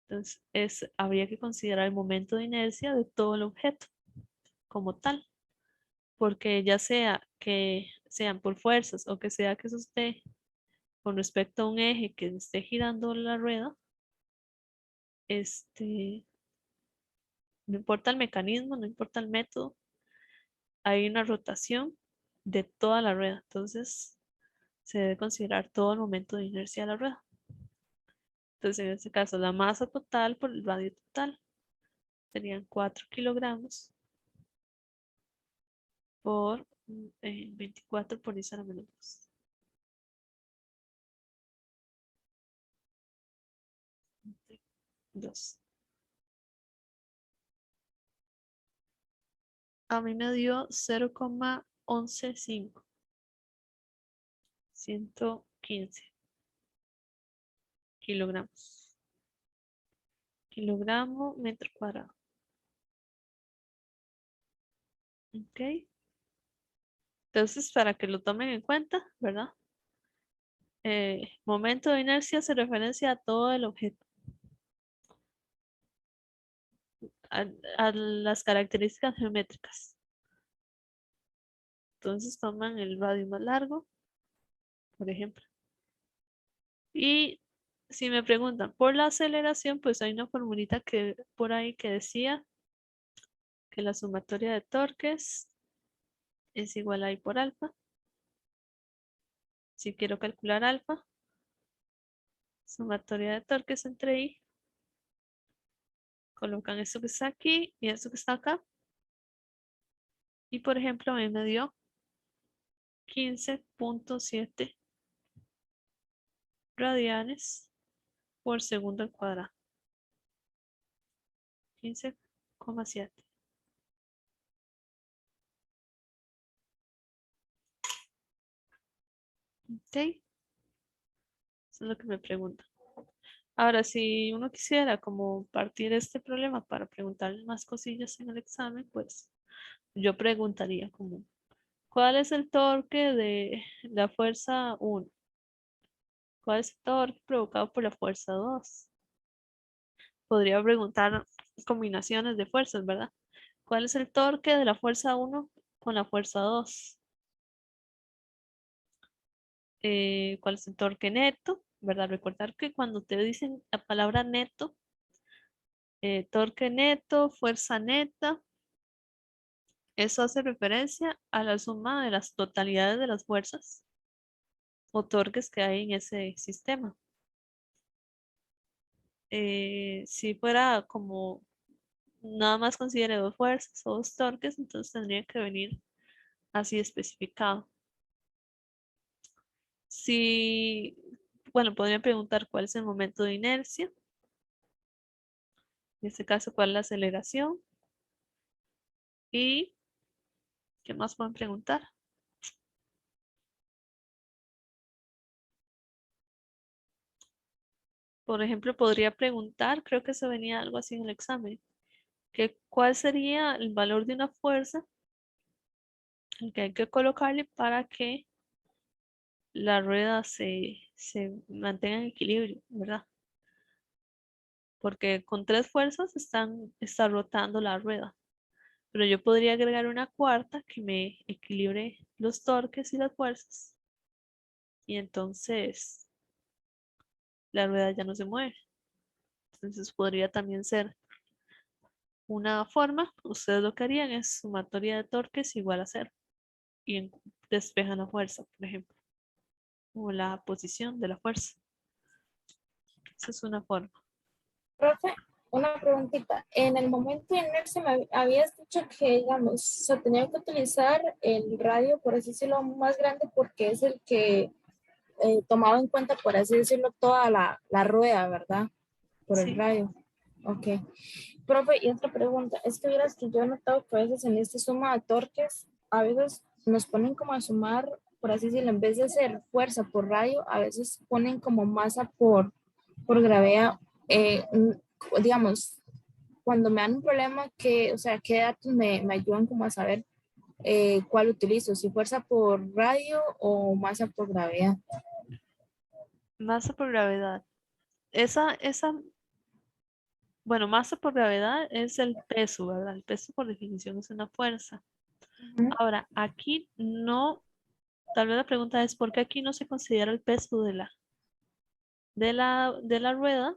Entonces, habría que considerar el momento de inercia de todo el objeto como tal, porque ya sea que sean por fuerzas o que sea que eso esté con respecto a un eje que esté girando la rueda, este, no importa el mecanismo, no importa el método, hay una rotación de toda la rueda. Entonces, se debe considerar todo el momento de inercia de la rueda. Entonces, en este caso, la masa total por el radio total serían 4 kilogramos por 24 por 10 a la menos 2. A mí me dio 0,115. 115 kilogramos. Kilogramo metro cuadrado. Ok. Entonces, para que lo tomen en cuenta, ¿verdad? Momento de inercia se referencia a todo el objeto, a, a las características geométricas. Entonces toman el radio más largo, por ejemplo. Y si me preguntan por la aceleración, pues hay una formulita que por ahí que decía que la sumatoria de torques es igual a I por alfa. Si quiero calcular alfa, sumatoria de torques entre I, colocan esto que está aquí y esto que está acá. Y por ejemplo, a mí me dio 15,7 radianes por segundo al cuadrado. 15,7. Ok, eso es lo que me preguntan. Ahora, si uno quisiera como partir este problema para preguntarle más cosillas en el examen, pues yo preguntaría como, ¿cuál es el torque de la fuerza 1? ¿Cuál es el torque provocado por la fuerza 2? Podría preguntar combinaciones de fuerzas, ¿verdad? ¿Cuál es el torque de la fuerza 1 con la fuerza 2? ¿Cuál es el torque neto? ¿Verdad? Recordar que cuando te dicen la palabra neto, torque neto, fuerza neta, eso hace referencia a la suma de las totalidades de las fuerzas o torques que hay en ese sistema. Si fuera como nada más considere dos fuerzas o dos torques, entonces tendría que venir así especificado. Si, bueno, podría preguntar cuál es el momento de inercia. En este caso, cuál es la aceleración. Y, ¿qué más pueden preguntar? por ejemplo, podría preguntar, creo que se venía algo así en el examen, que cuál sería el valor de una fuerza al que hay que colocarle para que la rueda se mantenga en equilibrio, ¿verdad? Porque con tres fuerzas está rotando la rueda. Pero yo podría agregar una cuarta que me equilibre los torques y las fuerzas. Y entonces la rueda ya no se mueve. Entonces podría también ser una forma. Ustedes lo que harían es sumatoria de torques igual a cero. Y despejan la fuerza, por ejemplo. O la posición de la fuerza. Esa es una forma. Profe, una preguntita. En el momento en el se me habías dicho que, digamos, se tenía que utilizar el radio, por así decirlo, más grande porque es el que tomaba en cuenta, por así decirlo, toda la rueda, ¿verdad? Por el Sí. radio. Ok. Profe, y otra pregunta. Es que vieras que yo he notado que a veces en esta suma de torques, a veces nos ponen como a sumar, por así decirlo, en vez de ser fuerza por radio, a veces ponen como masa por gravedad. Digamos, cuando me dan un problema, que, o sea, ¿qué datos me ayudan como a saber cuál utilizo? Si fuerza por radio o masa por gravedad. Masa por gravedad. Bueno, masa por gravedad es el peso, ¿verdad? El peso por definición es una fuerza. Ujú. Ahora, aquí no, tal vez la pregunta es ¿por qué aquí no se considera el peso de la rueda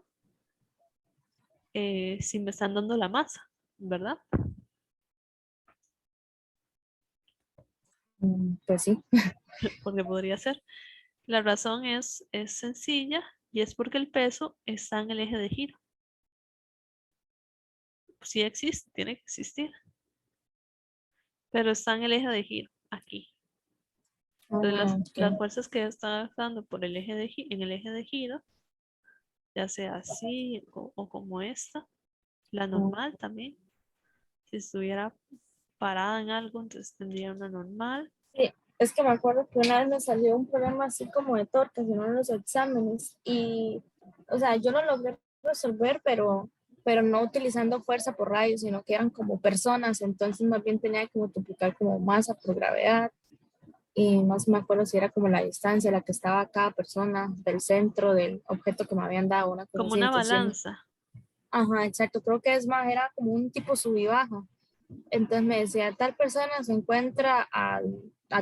si me están dando la masa, ¿verdad? Pues sí. Porque podría ser. La razón es sencilla y es porque el peso está en el eje de giro. Sí existe, tiene que existir, pero está en el eje de giro, aquí. Entonces Ah, las ok. fuerzas que están actuando por el eje en el eje de giro, ya sea así o como esta, la normal también. Si estuviera parada en algo, entonces tendría una normal. Sí, es que me acuerdo que una vez me salió un problema así como de torques en uno de los exámenes y, o sea, yo lo logré resolver, pero no utilizando fuerza por radio, sino que eran como personas, entonces más bien tenía que multiplicar como masa por gravedad y no se me acuerdo si era como la distancia a la que estaba cada persona del centro del objeto que me habían dado, una cosa Como así, una entonces, balanza. ajá, exacto, creo que es más, era como un tipo sub y baja. Entonces me decía, tal persona se encuentra a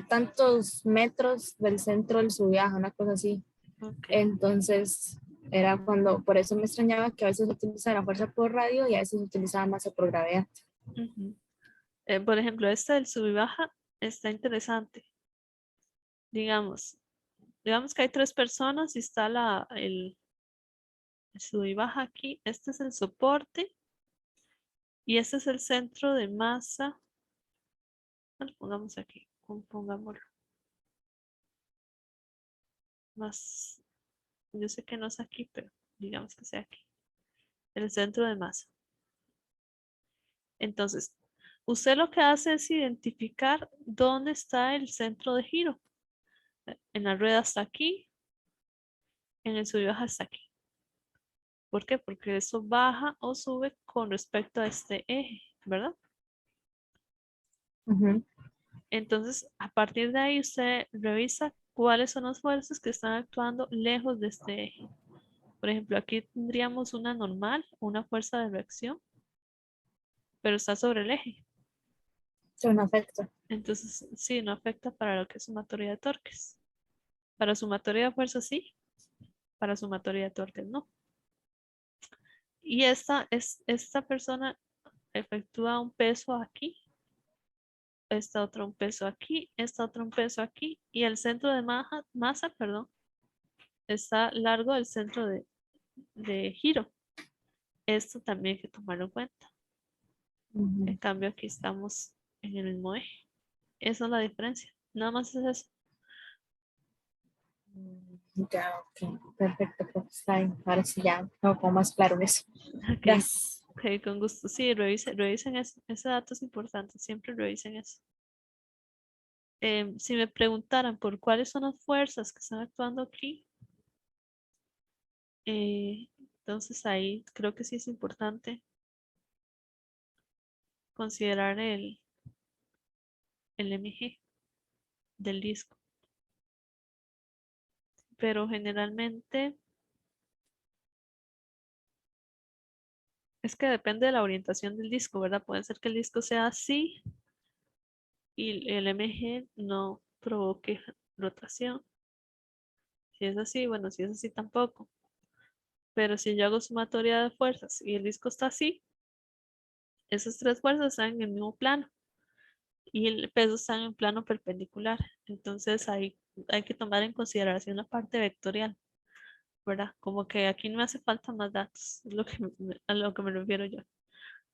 tantos metros del centro del su viaje, una cosa así. Ok. Entonces era cuando, por eso me extrañaba que a veces se utilizaba la fuerza por radio y a veces se utilizaba masa por gravedad. Ujú. Por ejemplo, este del sub y baja está interesante. Digamos, digamos que hay tres personas y está el sub y baja aquí. Este es el soporte y este es el centro de masa. Bueno, pongamos aquí, pongámoslo más. Yo sé que no es aquí, pero digamos que sea aquí. El centro de masa. Entonces, usted lo que hace es identificar dónde está el centro de giro. En la rueda está aquí, en el sub y baja está aquí. ¿Por qué? Porque eso baja o sube con respecto a este eje, ¿verdad? Ujú, Entonces, a partir de ahí usted revisa cuáles son las fuerzas que están actuando lejos de este eje. Por ejemplo, aquí tendríamos una normal, una fuerza de reacción, pero está sobre el eje. sí, un efecto. Entonces, sí, no afecta para lo que es sumatoria de torques. Para sumatoria de fuerzas sí, para sumatoria de torques no. Y esta persona efectúa un peso aquí, esta otra un peso aquí, esta otra un peso aquí, y el centro de masa, perdón, está largo del centro de giro. Esto también hay que tomarlo en cuenta. En Ujú. cambio, aquí estamos en el mismo eje. Esa es la diferencia. Nada más es eso. Ya, ok, perfecto, pues está bien. Ahora sí ya tengo como más claro eso. Ok, Gracias. ok, con gusto. Sí, revisen eso. Ese dato es importante. Siempre revisen eso. Si me preguntaran por cuáles son las fuerzas que están actuando aquí, Entonces ahí creo que sí es importante considerar el MG del disco. Pero generalmente es que depende de la orientación del disco, ¿verdad? Puede ser que el disco sea así y el MG no provoque rotación. Si es así, bueno, si es así tampoco. Pero si yo hago sumatoria de fuerzas y el disco está así, esas tres fuerzas están en el mismo plano y el peso está en el plano perpendicular. Entonces ahí hay que tomar en consideración la parte vectorial, ¿verdad? Como que aquí no me hace falta más datos, es lo que a lo que me refiero yo,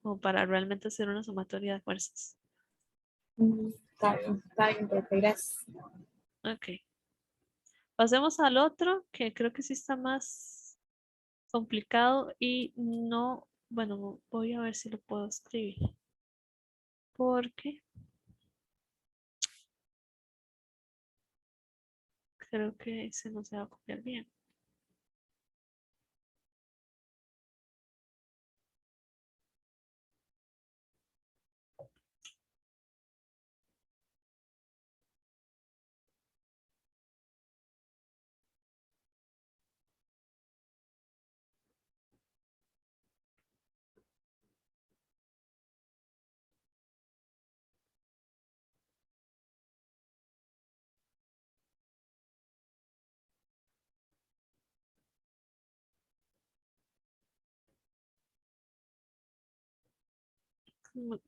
como para realmente hacer una sumatoria de fuerzas. Está bien, profe, gracias. Ok. Pasemos al otro, que creo que sí está más complicado y no, bueno, voy a ver si lo puedo escribir. Porque creo que se nos va a copiar bien.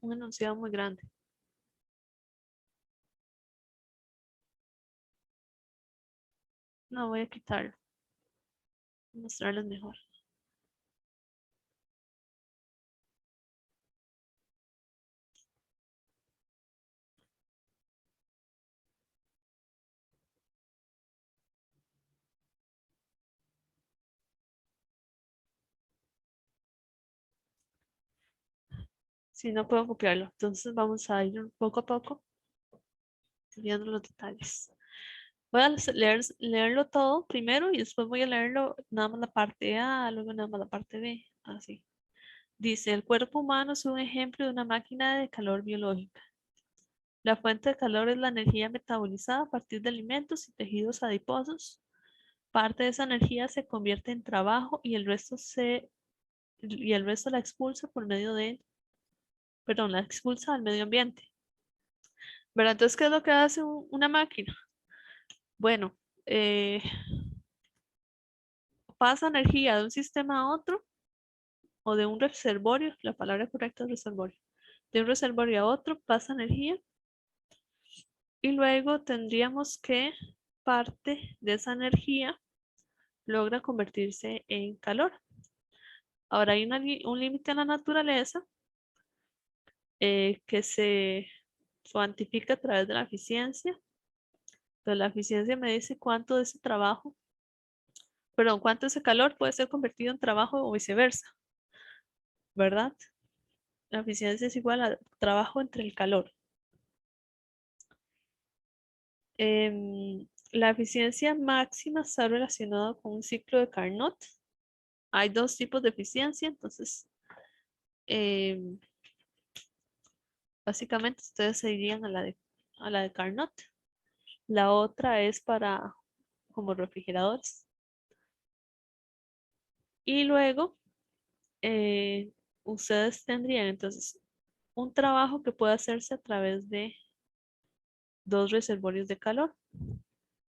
Un enunciado muy grande. No, voy a quitarlo. Mostrarles mejor. Si no puedo copiarlo, entonces vamos a ir poco a poco viendo los detalles. Voy a leerlo todo primero y después voy a leerlo nada más la parte A, luego nada más la parte B, así. Dice, el cuerpo humano es un ejemplo de una máquina de calor biológica. La fuente de calor es la energía metabolizada a partir de alimentos y tejidos adiposos. Parte de esa energía se convierte en trabajo y el resto la expulsa por medio de, perdón, la expulsa al medio ambiente. ¿Verdad? Entonces, ¿qué es lo que hace una máquina? Bueno, eh, pasa energía de un sistema a otro o de un reservorio, la palabra correcta es reservorio, de un reservorio a otro pasa energía y luego tendríamos que parte de esa energía logra convertirse en calor. Ahora hay un límite en la naturaleza que se cuantifica a través de la eficiencia. Entonces, la eficiencia me dice cuánto de ese trabajo, perdón, cuánto de ese calor puede ser convertido en trabajo o viceversa, ¿verdad? La eficiencia es igual a trabajo entre el calor. La eficiencia máxima está relacionada con un ciclo de Carnot. Hay dos tipos de eficiencia, entonces em, básicamente ustedes se irían a la de Carnot. La otra es para como refrigeradores. Y luego ustedes tendrían entonces un trabajo que puede hacerse a través de dos reservorios de calor.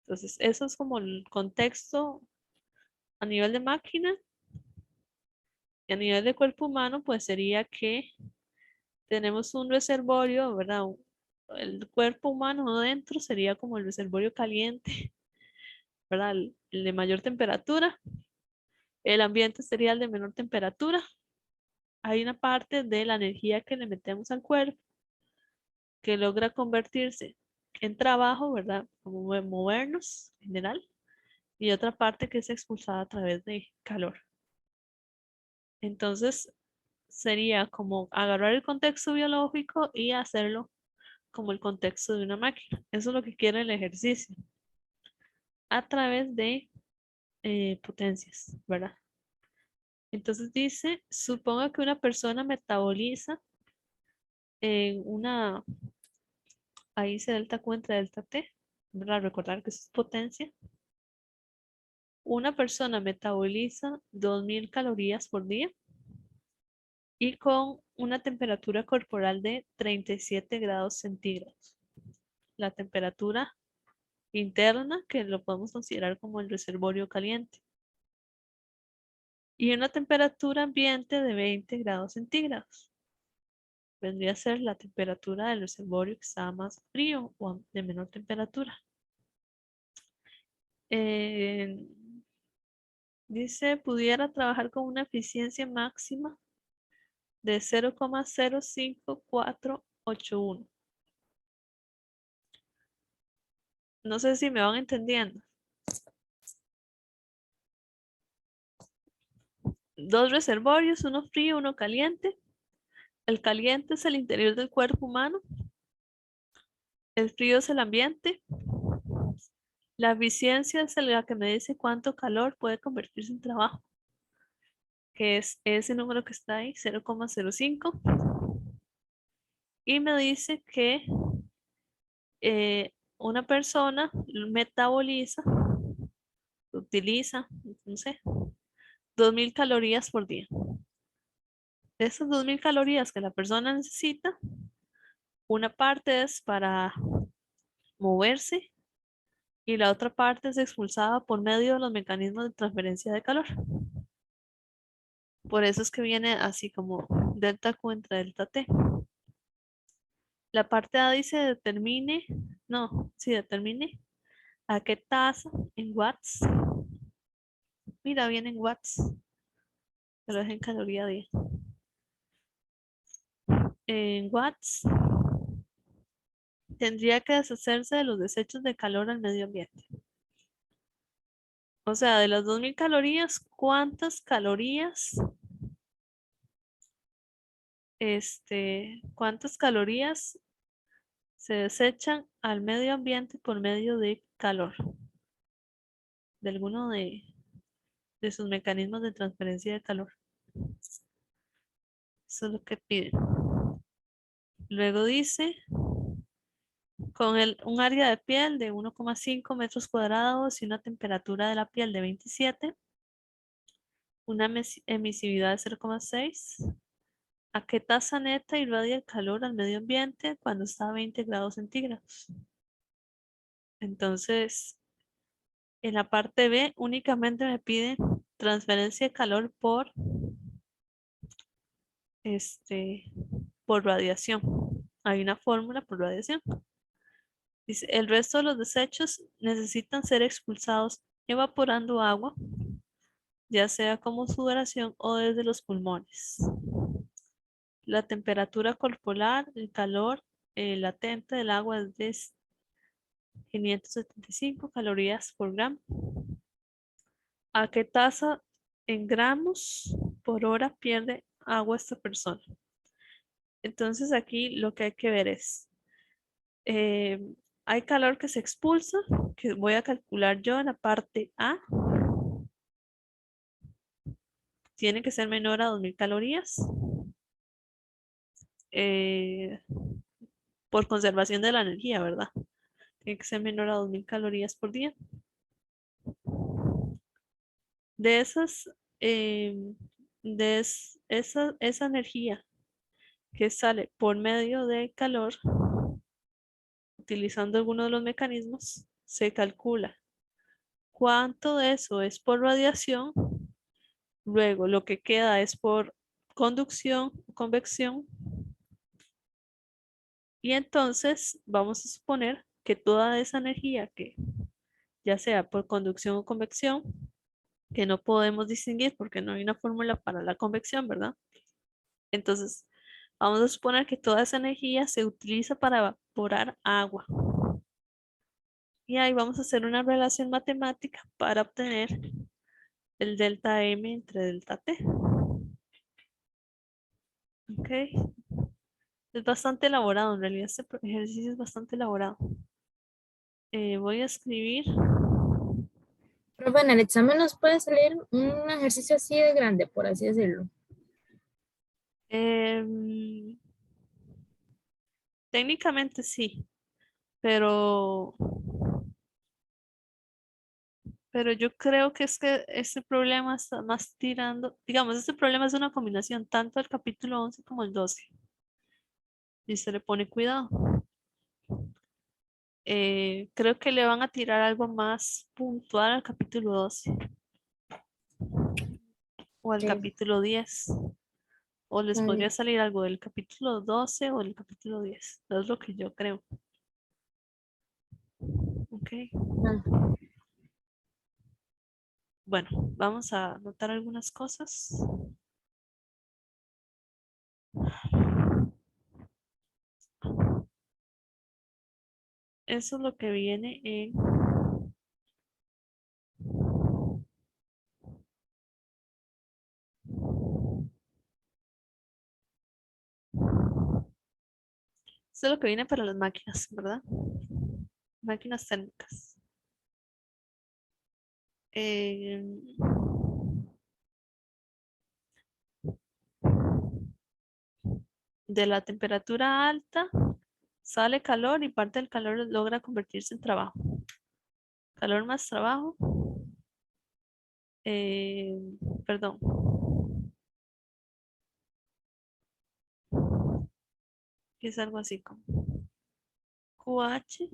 Entonces, eso es como el contexto a nivel de máquina y a nivel de cuerpo humano, pues sería que tenemos un reservorio, ¿verdad? El cuerpo humano dentro sería como el reservorio caliente, ¿verdad? El de mayor temperatura. El ambiente sería el de menor temperatura. Hay una parte de la energía que le metemos al cuerpo que logra convertirse en trabajo, ¿verdad? Como movernos en general. Y otra parte que es expulsada a través de calor. Entonces, sería como agarrar el contexto biológico y hacerlo como el contexto de una máquina. Eso es lo que quiere el ejercicio. A través de potencias, ¿verdad? Entonces dice, suponga que una persona metaboliza en una, ahí dice delta Q entre delta T, ¿verdad? Recordar que eso es potencia. Una persona metaboliza 2000 calorías por día y con una temperatura corporal de 37 grados centígrados. La temperatura interna, que lo podemos considerar como el reservorio caliente. Y una temperatura ambiente de 20 grados centígrados. Vendría a ser la temperatura del reservorio que está más frío o de menor temperatura. Dice, pudiera trabajar con una eficiencia máxima de 0,05481. No sé si me van entendiendo. Dos reservorios, uno frío, uno caliente. El caliente es el interior del cuerpo humano. El frío es el ambiente. La eficiencia es la que me dice cuánto calor puede convertirse en trabajo, que es ese número que está ahí, 0,05. Y me dice que una persona metaboliza, utiliza, no sé, 2000 calorías por día. De esas 2000 calorías que la persona necesita, una parte es para moverse y la otra parte es expulsada por medio de los mecanismos de transferencia de calor. Por eso es que viene así como delta Q entre delta T. La parte A dice determine a qué tasa en watts. Mira, viene en watts, pero es en caloría día. En watts tendría que deshacerse de los desechos de calor al medio ambiente. O sea, de las 2000 calorías, ¿cuántas calorías? ¿Cuántas calorías se desechan al medio ambiente por medio de calor? De alguno de sus mecanismos de transferencia de calor. Eso es lo que piden. Luego dice, con un área de piel de 1,5 metros cuadrados y una temperatura de la piel de 27, una emisividad de 0,6, ¿a qué tasa neta irradia el calor al medio ambiente cuando está a 20 grados centígrados? Entonces, en la parte B únicamente me pide transferencia de calor por radiación. Hay una fórmula por radiación. Dice, el resto de los desechos necesitan ser expulsados evaporando agua, ya sea como sudoración o desde los pulmones. La temperatura corporal, el calor latente del agua es de 575 calorías por gramo. ¿A qué tasa en gramos por hora pierde agua esta persona? Entonces aquí lo que hay que ver es, hay calor que se expulsa, que voy a calcular yo en la parte A. Tiene que ser menor a 2000 calorías. Por conservación de la energía, ¿verdad? Tiene que ser menor a 2000 calorías por día. De esas, esa energía que sale por medio de calor, utilizando alguno de los mecanismos, se calcula cuánto de eso es por radiación, luego lo que queda es por conducción o convección, y entonces vamos a suponer que toda esa energía que ya sea por conducción o convección, que no podemos distinguir porque no hay una fórmula para la convección, ¿verdad? Entonces, vamos a suponer que toda esa energía se utiliza para evaporar agua. Y ahí vamos a hacer una relación matemática para obtener el delta M entre delta T. Ok. Es bastante elaborado, en realidad este ejercicio es bastante elaborado. Voy a escribir Pero bueno, el examen nos puede salir un ejercicio así de grande, por así decirlo. Em, técnicamente sí, pero, pero yo creo que es que ese problema está más tirando, digamos, este problema es una combinación tanto del capítulo 11 como el 12 y se le pone cuidado. Creo que le van a tirar algo más puntual al capítulo 12 o al Ok, capítulo 10. O les está podría bien. salir algo del capítulo 12 o del capítulo 10. Es lo que yo creo. Ok. Ah, Bueno, vamos a anotar algunas cosas. Eso es lo que viene en... Eso es lo que viene para las máquinas, ¿verdad? Máquinas térmicas. Eh, de la temperatura alta sale calor y parte del calor logra convertirse en trabajo. Calor más trabajo. eh, perdón. Que es algo así como QH.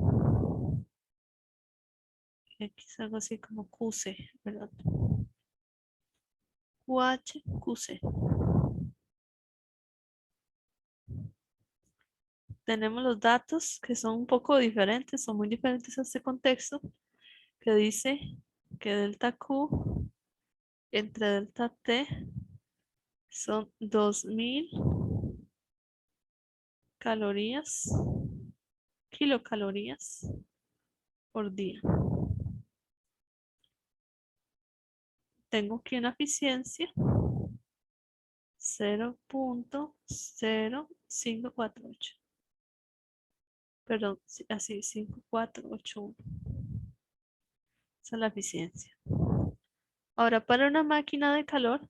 Y aquí es algo así como QC, ¿verdad? QH, QC. Tenemos los datos que son un poco diferentes, son muy diferentes a este contexto, que dice que delta Q entre delta T son 2000 calorías, kilocalorías por día. Tengo aquí una eficiencia 0.0548. Perdón, así 5481. Esa es la eficiencia. Ahora, para una máquina de calor,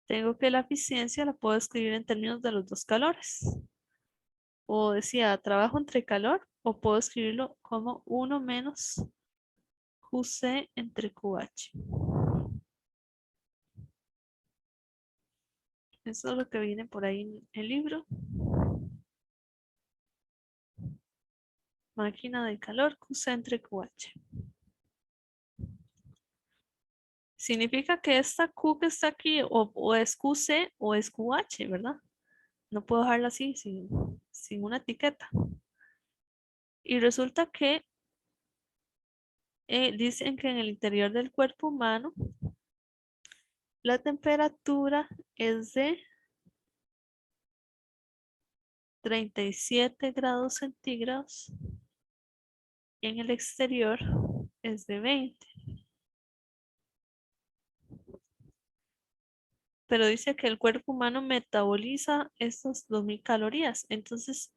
tengo que la eficiencia la puedo escribir en términos de los dos calores. O decía, trabajo entre calor, o puedo escribirlo como 1 menos QC entre QH. Eso es lo que viene por ahí en el libro. Máquina de calor, QC entre QH. Significa que esta Q que está aquí o es QC o es QH, ¿verdad? No puedo dejarla así sin una etiqueta. Y resulta que dicen que en el interior del cuerpo humano la temperatura es de 37 grados centígrados y en el exterior es de 20. Pero dice que el cuerpo humano metaboliza estas 2000 calorías. Entonces,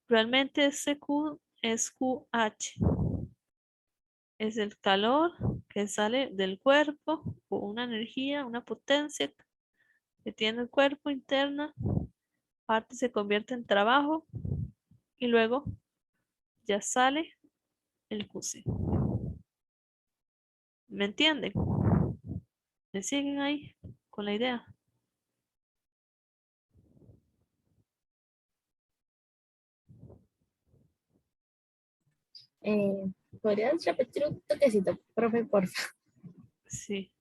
realmente ese Q es QH. Es el calor que sale del cuerpo o una energía, una potencia que tiene el cuerpo interna. Parte se convierte en trabajo y luego ya sale el QC. ¿Me entienden? ¿Me siguen ahí con la idea? eh, ¿Podrías repetir un toquecito, profe, por favor? Sí.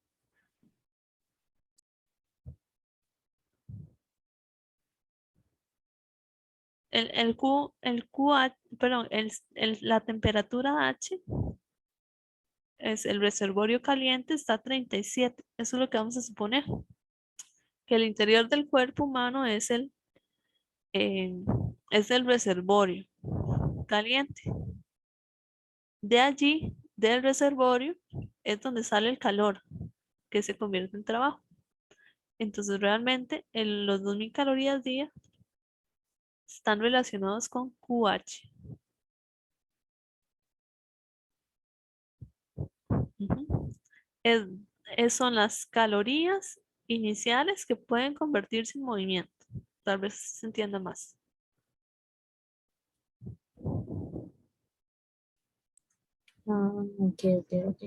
El QH, perdón, la temperatura H es el reservorio caliente, está a 37. Eso es lo que vamos a suponer. Que el interior del cuerpo humano eh, es el reservorio caliente. De allí, del reservorio, es donde sale el calor que se convierte en trabajo. Entonces, realmente, los 2000 calorías día están relacionados con QH. Ujú. Son las calorías iniciales que pueden convertirse en movimiento. Tal vez se entienda más. Ok, ok, ok.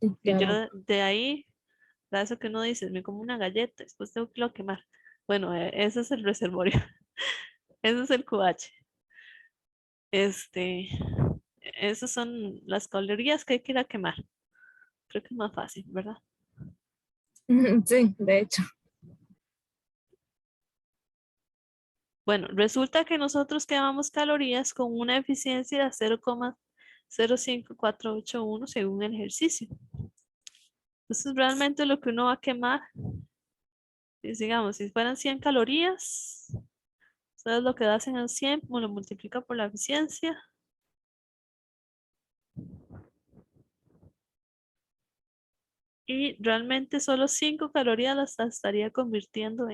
Sí, Que ya yo no. de ahí, da eso que uno dice, me como una galleta, después tengo que lo quemar. Bueno, ese es el reservorio. Ese es el QH. Este, esas son las calorías que hay que ir a quemar. Creo que es más fácil, ¿verdad? Sí, de hecho. Bueno, resulta que nosotros quemamos calorías con una eficiencia de 0,05481 según el ejercicio. Entonces, realmente lo que uno va a quemar es, digamos, si fueran 100 calorías, ¿sabes lo que hacen en 100? Lo multiplica por la eficiencia. Y realmente solo 5 calorías las estaría convirtiendo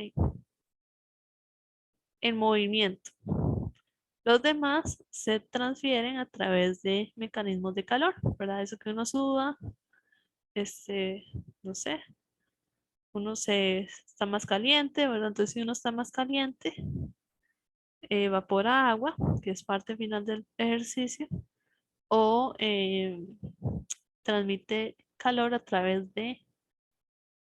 en movimiento. Los demás se transfieren a través de mecanismos de calor, ¿verdad? Eso que uno suda, este, no sé, está más caliente, ¿verdad? Entonces, si uno está más caliente, evapora agua, que es parte final del ejercicio, o transmite calor a través de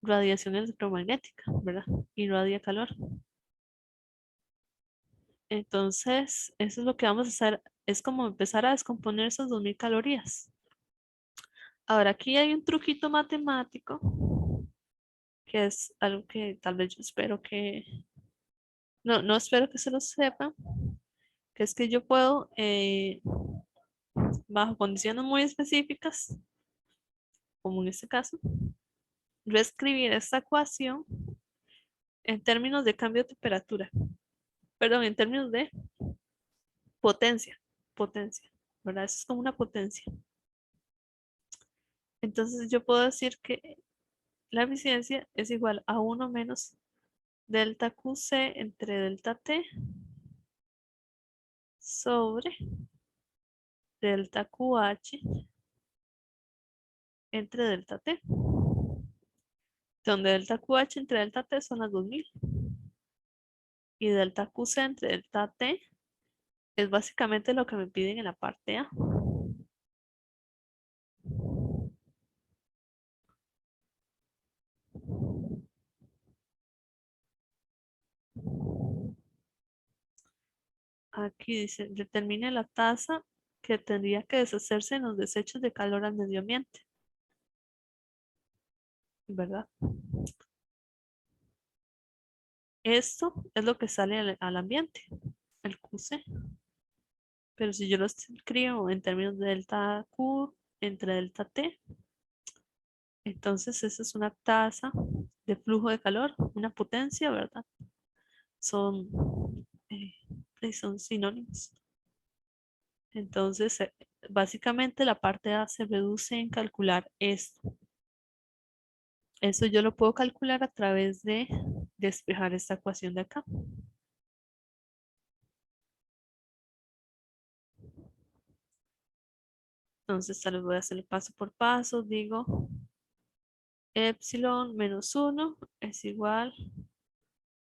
radiación electromagnética, ¿verdad? Irradia calor. Entonces, eso es lo que vamos a hacer, es como empezar a descomponer esas 2000 calorías. Ahora, aquí hay un truquito matemático, que es algo que tal vez yo espero que, no espero que se lo sepan, que es que yo puedo, bajo condiciones muy específicas, como en este caso, reescribir esta ecuación en términos de cambio de temperatura, perdón, en términos de potencia, potencia, ¿verdad? Eso es como una potencia. Entonces yo puedo decir que la eficiencia es igual a 1 menos delta QC entre delta T sobre delta QH entre delta T, donde delta QH entre delta T son las 2000 y delta QC entre delta T es básicamente lo que me piden en la parte A. Aquí dice, determine la tasa que tendría que deshacerse en los desechos de calor al medio ambiente, ¿verdad? Esto es lo que sale al ambiente, el QC. Pero si yo lo escribo en términos de delta Q entre delta T, entonces esa es una tasa de flujo de calor, una potencia, ¿verdad? Son, son sinónimos. Entonces, básicamente la parte A se reduce en calcular esto. Eso yo lo puedo calcular a través de despejar esta ecuación de acá. Entonces, tal vez voy a hacer paso por paso. Digo, epsilon menos 1 es igual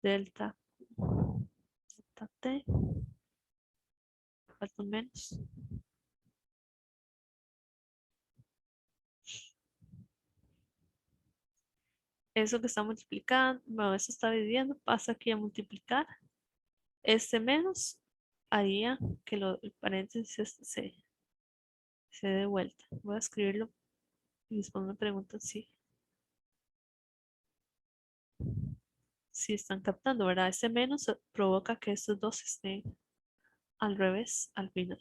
delta, delta T, falta un menos. Eso que está multiplicando, bueno, eso está dividiendo, pasa aquí a multiplicar. Este menos haría que el paréntesis se dé vuelta. Voy a escribirlo y después me preguntan si están captando, ¿verdad? Ese menos provoca que estos dos estén al revés al final.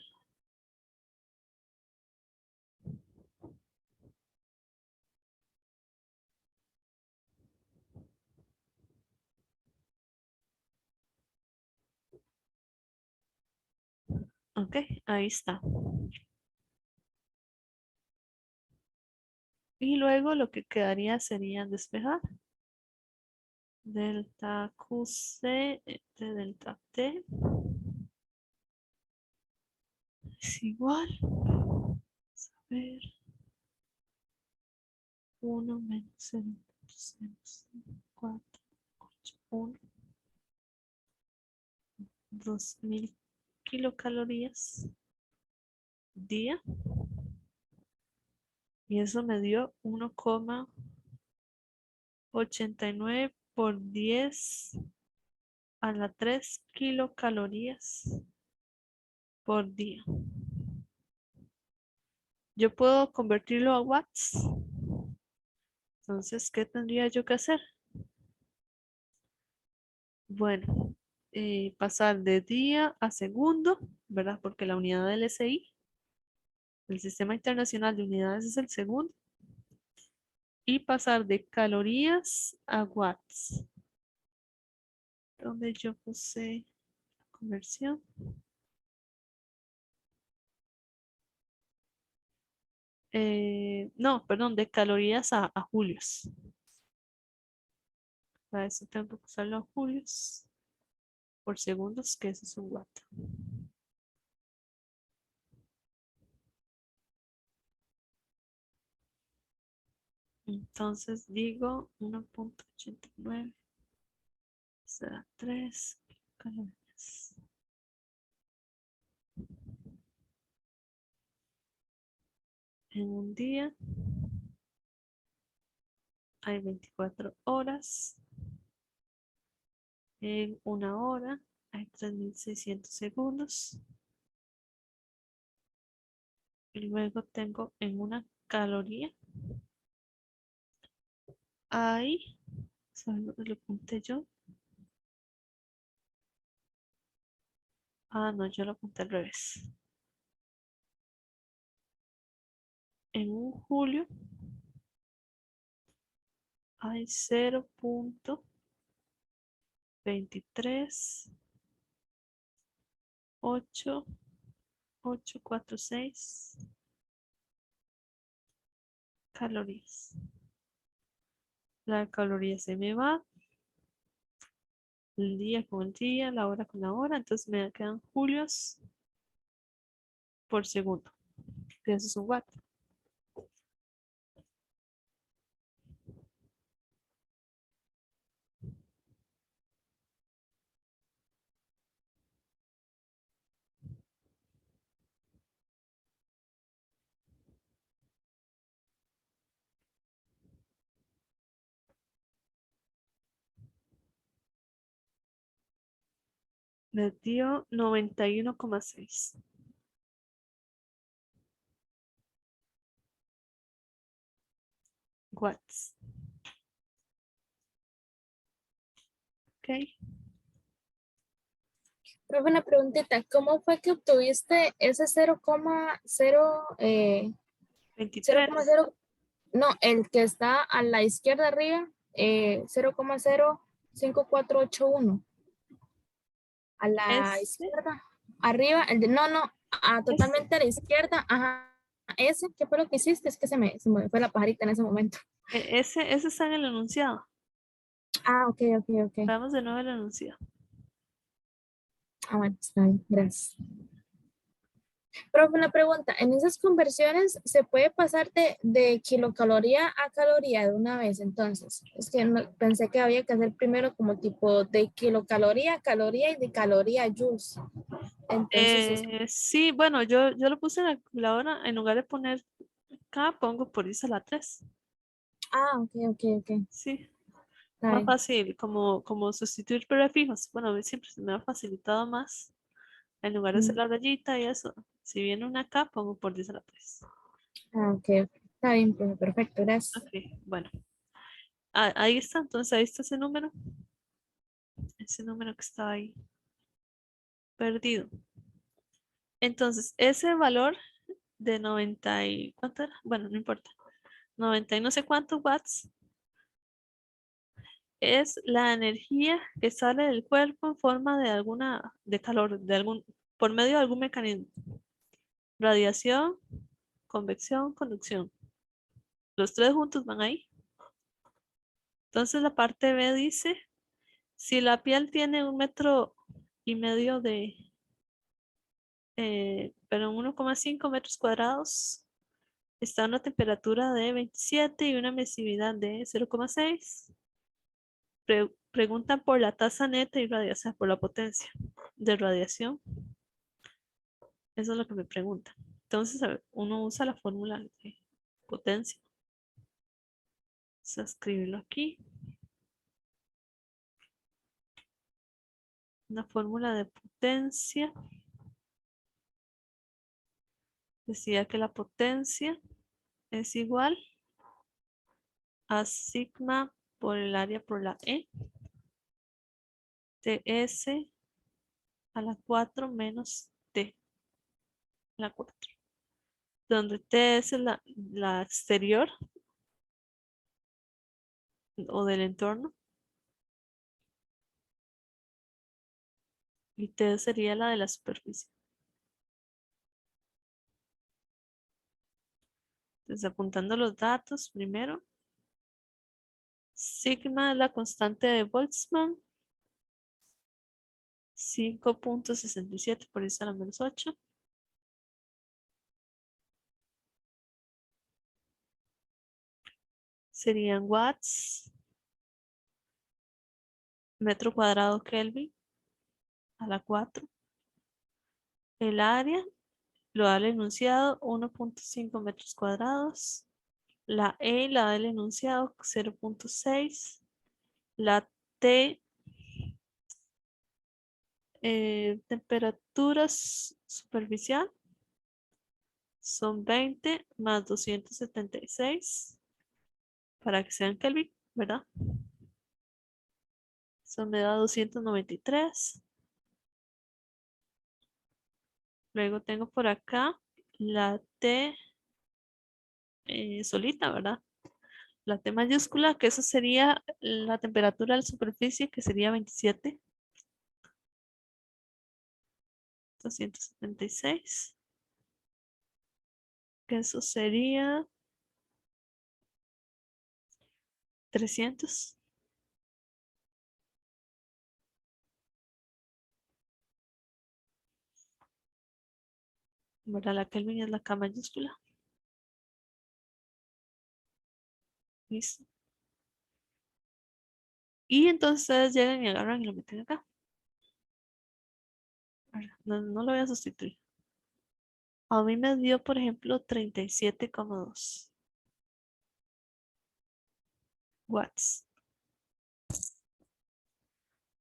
Ok, ahí está. Y luego lo que quedaría sería despejar. delta QC de delta T es igual. Vamos a ver. 1 menos 0.0481. 2000 kilocalorías día. Y eso me dio 1,89 por 10 a la 3 kilocalorías por día. Yo puedo convertirlo a watts. Entonces, ¿qué tendría yo que hacer? Bueno, pasar de día a segundo, ¿verdad? Porque la unidad del SI, el Sistema Internacional de Unidades, es el segundo. Y pasar de calorías a watts. Donde yo puse conversión. No, perdón, de calorías a julios. Para eso tengo que usarlo a julios por segundos, que eso es un watt. Entonces digo 1,89 será 3 calorías. En un día hay 24 horas. En una hora hay 3600 segundos. Y luego tengo en una caloría. Hay, ¿sabes dónde lo apunté yo? Ah, no, yo lo apunté al revés. En un julio hay 0.23846 calorías. La caloría se me va, el día con el día, la hora con la hora, entonces me quedan julios por segundo, que eso es un watt. Me dio 91,6. Watts. Ok. Profe, una preguntita, ¿cómo fue que obtuviste ese 23. 0,0, no, el que está a la izquierda arriba, 0,05481, a la Este, izquierda, arriba, no, este, totalmente a la izquierda, ajá, ese, ¿qué fue lo que hiciste? Es que se me fue la pajarita en ese momento. ese está en el enunciado. Ah, ok. Vamos de nuevo al enunciado. Ah, bueno, está bien, gracias. Profe, una pregunta, ¿en esas conversiones se puede pasar de kilocaloría a caloría de una vez? Entonces, es que pensé que había que hacer primero como tipo de kilocaloría a caloría y de caloría a joules. Entonces, Sí, bueno, yo lo puse en la calculadora. En lugar de poner K, pongo por 10 a la 3. ok. Sí, Está más bien. fácil, como sustituir prefijos. Bueno, a mí siempre se me ha facilitado más. En lugar de hacer Mm, la rayita y eso. Si viene una K, pongo por 10 a la 3. ok. Está bien, profe, perfecto, gracias. Ok, bueno. Ahí está, entonces ahí está ese número. Ese número que estaba ahí perdido. Entonces, ese valor de 90 y... ¿Cuánto era? Bueno, no importa. 90 y no sé cuántos watts es la energía que sale del cuerpo en forma de calor, por medio de algún mecanismo. Radiación, convección, conducción. Los tres juntos van ahí. Entonces la parte B dice Si la piel tiene 1,5 metros pero 1,5 metros cuadrados, está a una temperatura de 27 y una emisividad de 0,6. Preguntan por la tasa neta y radiación, por la potencia de radiación. Eso es lo que me preguntan. Entonces, a ver, uno usa la fórmula de potencia. Vamos a escribirlo aquí. La fórmula de potencia. Decía que la potencia es igual a sigma por el área por la E. TS a la 4 menos T a la 4. Donde T es la exterior o del entorno. Y T sería la de la superficie. Entonces, apuntando los datos primero. Sigma es la constante de Boltzmann. 5,67 por eso a la menos 8. Serían watts. Metro cuadrado Kelvin a la 4. El área lo da el enunciado 1,5 metros cuadrados. La E la da el enunciado 0,6. La T, temperatura superficial son 20 más 276 para que sean Kelvin, ¿verdad? Eso me da 293. Luego tengo por acá la T solita, ¿verdad? La T mayúscula, que eso sería la temperatura de la superficie, que sería 27. 276. Que eso sería 300. ¿Verdad? La Kelvin es la K mayúscula. Listo. Y entonces ustedes llegan y agarran y lo meten acá. No, no lo voy a sustituir. A mí me dio, por ejemplo, 37,2 watts.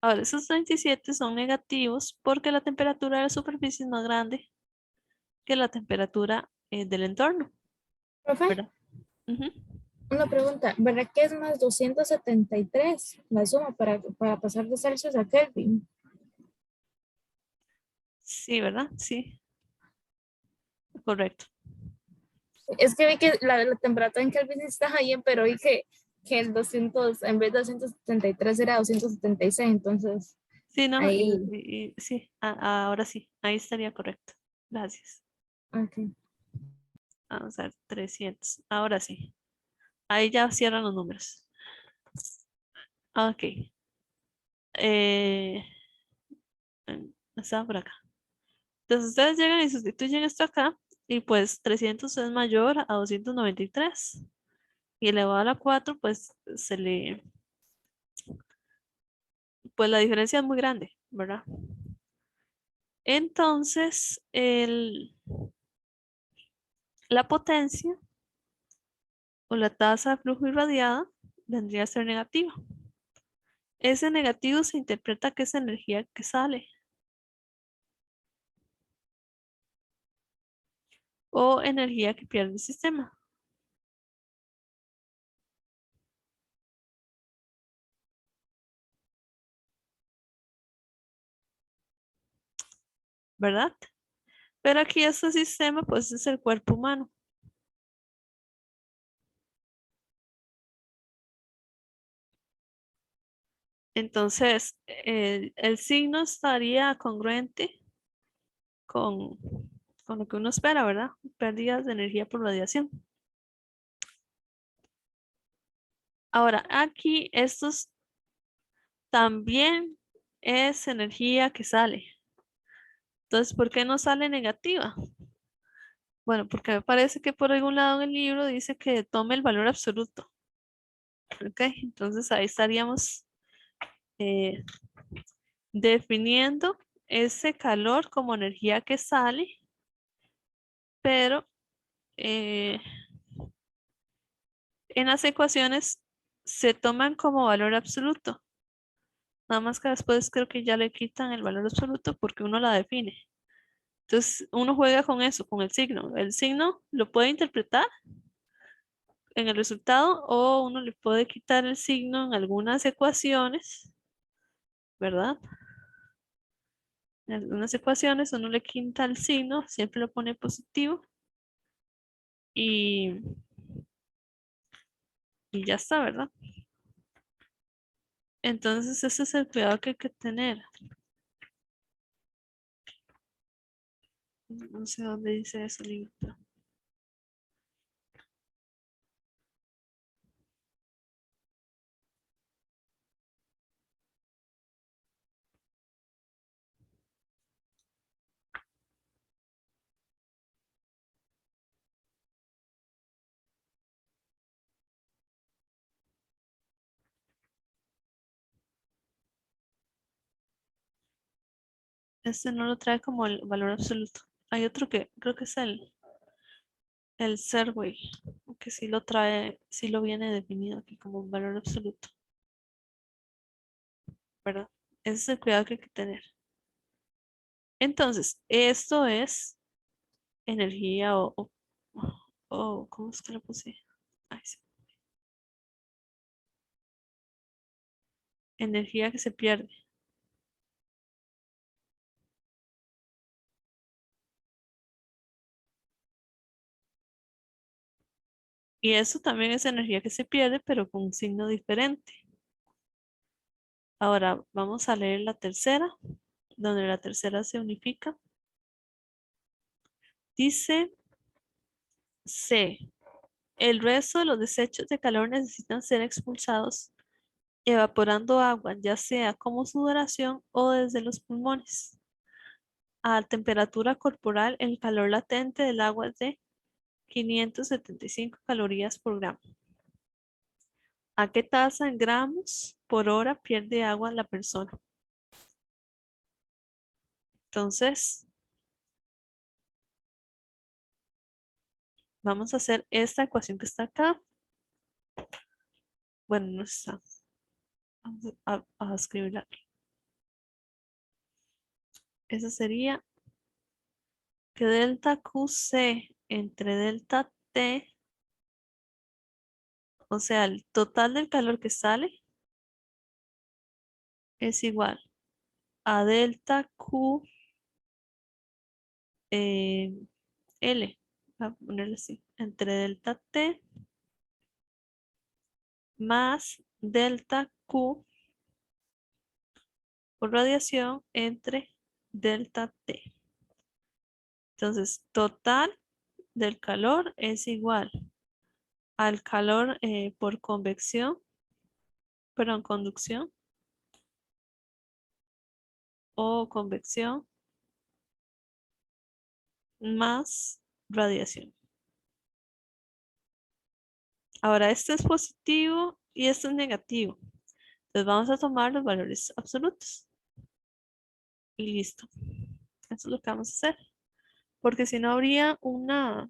Ahora, esos 27 son negativos porque la temperatura de la superficie es más grande que la temperatura del entorno, Profe, ¿verdad? Ujú. una pregunta, ¿verdad que es más 273 la suma para pasar de Celsius a Kelvin? Sí, ¿verdad? Sí, correcto. Es que vi que la temperatura en Kelvin está bien, pero vi que el 200, en vez de 273 era 276, entonces Sí, no, ahí, sí, ahora sí, ahí estaría correcto. Gracias. ok. Vamos a ver, 300. Ahora sí, ahí ya cierran los números. Ok. Eh, Está por acá. Entonces ustedes llegan y sustituyen esto acá y pues 300 es mayor a 293 y elevado a la 4 pues pues la diferencia es muy grande, ¿verdad? Entonces la potencia o la tasa de flujo irradiada vendría a ser negativa. Ese negativo se interpreta que es energía que sale o energía que pierde el sistema. ¿Verdad? Pero aquí este sistema pues es el cuerpo humano. Entonces, el signo estaría congruente con, con lo que uno espera, ¿verdad? Pérdidas de energía por radiación. Ahora, aquí estos también es energía que sale. Entonces, ¿por qué no sale negativa? Bueno, porque me parece que por algún lado en el libro dice que tome el valor absoluto. ¿Ok? Entonces ahí estaríamos eh, definiendo ese calor como energía que sale, pero eh, en las ecuaciones se toman como valor absoluto. Nada más que después creo que ya le quitan el valor absoluto porque uno la define. Entonces uno juega con eso, con el signo. El signo lo puede interpretar en el resultado o uno le puede quitar el signo en algunas ecuaciones, ¿verdad? En algunas ecuaciones uno le quita el signo, siempre lo pone positivo y, y ya está, ¿verdad? Entonces ese es el cuidado que hay que tener. No sé dónde dice eso, libro. Este no lo trae como el valor absoluto. Hay otro que creo que es el Serway, que sí lo trae, sí lo viene definido aquí como un valor absoluto, ¿verdad? Ese es el cuidado que hay que tener. Entonces, esto es energía ¿cómo es que lo puse? Ay, sí. Energía que se pierde. Y eso también es energía que se pierde, pero con un signo diferente. Ahora vamos a leer la tercera, donde la tercera se unifica. Dice C. El resto de los desechos de calor necesitan ser expulsados evaporando agua, ya sea como sudoración o desde los pulmones. A temperatura corporal, el calor latente del agua es de 575 calorías por gramo. ¿A qué tasa en gramos por hora pierde agua la persona? Entonces, vamos a hacer esta ecuación que está acá. Bueno, no está. Vamos a escribirla aquí. Esa sería que delta QC entre delta T, o sea, el total del calor que sale es igual a delta Q eh, L. Voy a ponerle así. Entre delta T más delta Q por radiación entre delta T. Entonces, total del calor es igual al calor por convección, perdón, conducción o convección más radiación. Ahora, este es positivo y este es negativo. Entonces vamos a tomar los valores absolutos. Y listo. Eso es lo que vamos a hacer. Porque si no habría un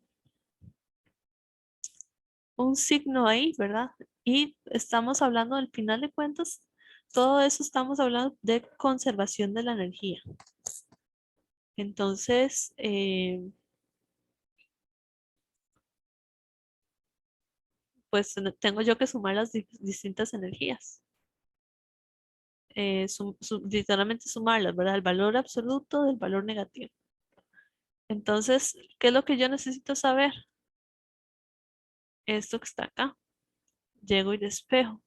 signo ahí, ¿verdad? Y estamos hablando al final de cuentas, todo eso estamos hablando de conservación de la energía. Entonces, pues tengo yo que sumar las distintas energías. Literalmente sumarlas, ¿verdad? El valor absoluto del valor negativo. Entonces, ¿qué es lo que yo necesito saber? Esto que está acá. Llego y despejo.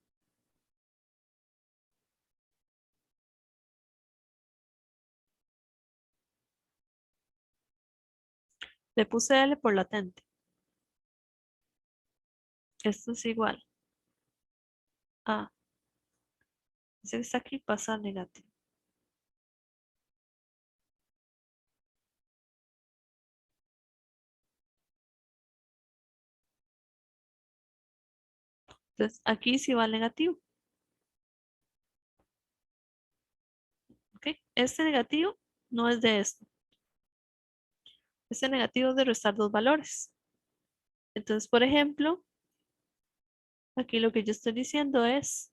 Le puse L por latente. Esto es igual a Ese que está aquí pasa a negativo. Entonces, aquí sí va al negativo. ¿Ok? Este negativo no es de esto. Este negativo es de restar dos valores. Entonces, por ejemplo, aquí lo que yo estoy diciendo es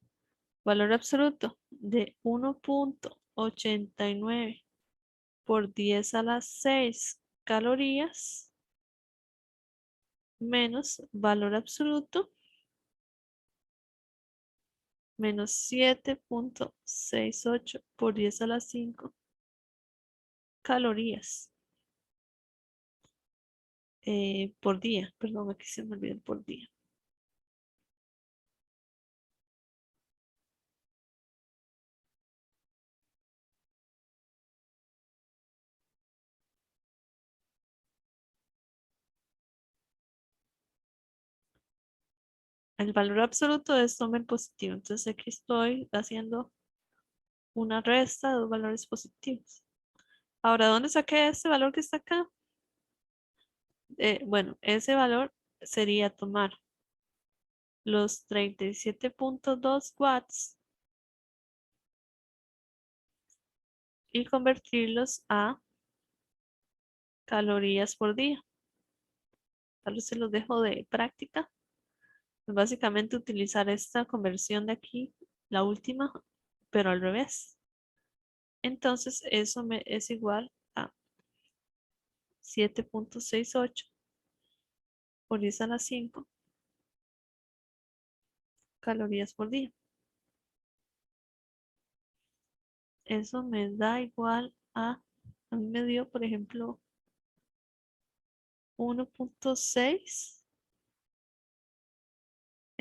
valor absoluto de 1.89 por 10 a la 6 calorías menos valor absoluto menos 7.68 por 10 a la 5 calorías por día. Perdón, aquí se me olvidó el por día. El valor absoluto es suma positivo. Entonces aquí estoy haciendo una resta de dos valores positivos. Ahora, ¿dónde saqué este valor que está acá? Bueno, ese valor sería tomar los 37.2 watts y convertirlos a calorías por día. Tal vez se los dejo de práctica. Básicamente utilizar esta conversión de aquí, la última, pero al revés. Entonces eso me es igual a 7.68 por 10 a la 5 calorías por día. Eso me da igual a mí me dio, por ejemplo, 1.6,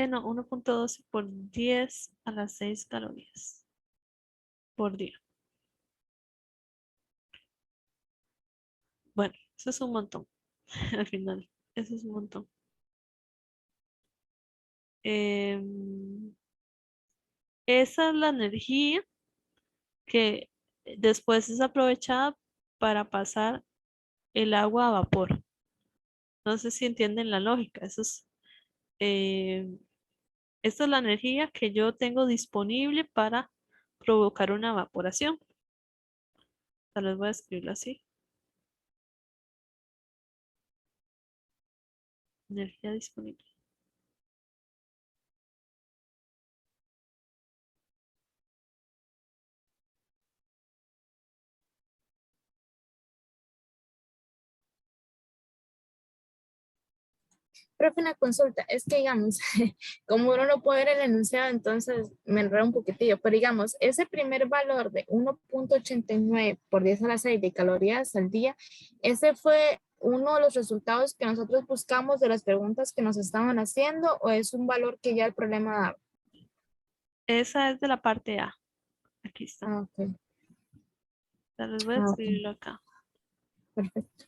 no, 1.12 por 10 a las 6 calorías por día. Bueno, eso es un montón. Al final, eso es un montón. Esa es la energía que después es aprovechada para pasar el agua a vapor. No sé si entienden la lógica. Eh, esta es la energía que yo tengo disponible para provocar una evaporación. Tal vez voy a escribirlo así. Energía disponible. Profe, una consulta, es que digamos, como uno no puede ver el enunciado, entonces me enredo un poquitillo, pero digamos, ese primer valor de 1.89 por 10 a la 6 de calorías al día, ese fue uno de los resultados que nosotros buscamos de las preguntas que nos estaban haciendo, o es un valor que ya el problema daba. Esa es de la parte A. Aquí está. Ah, ok, Tal vez voy a ah, ok, escribirlo acá. perfecto.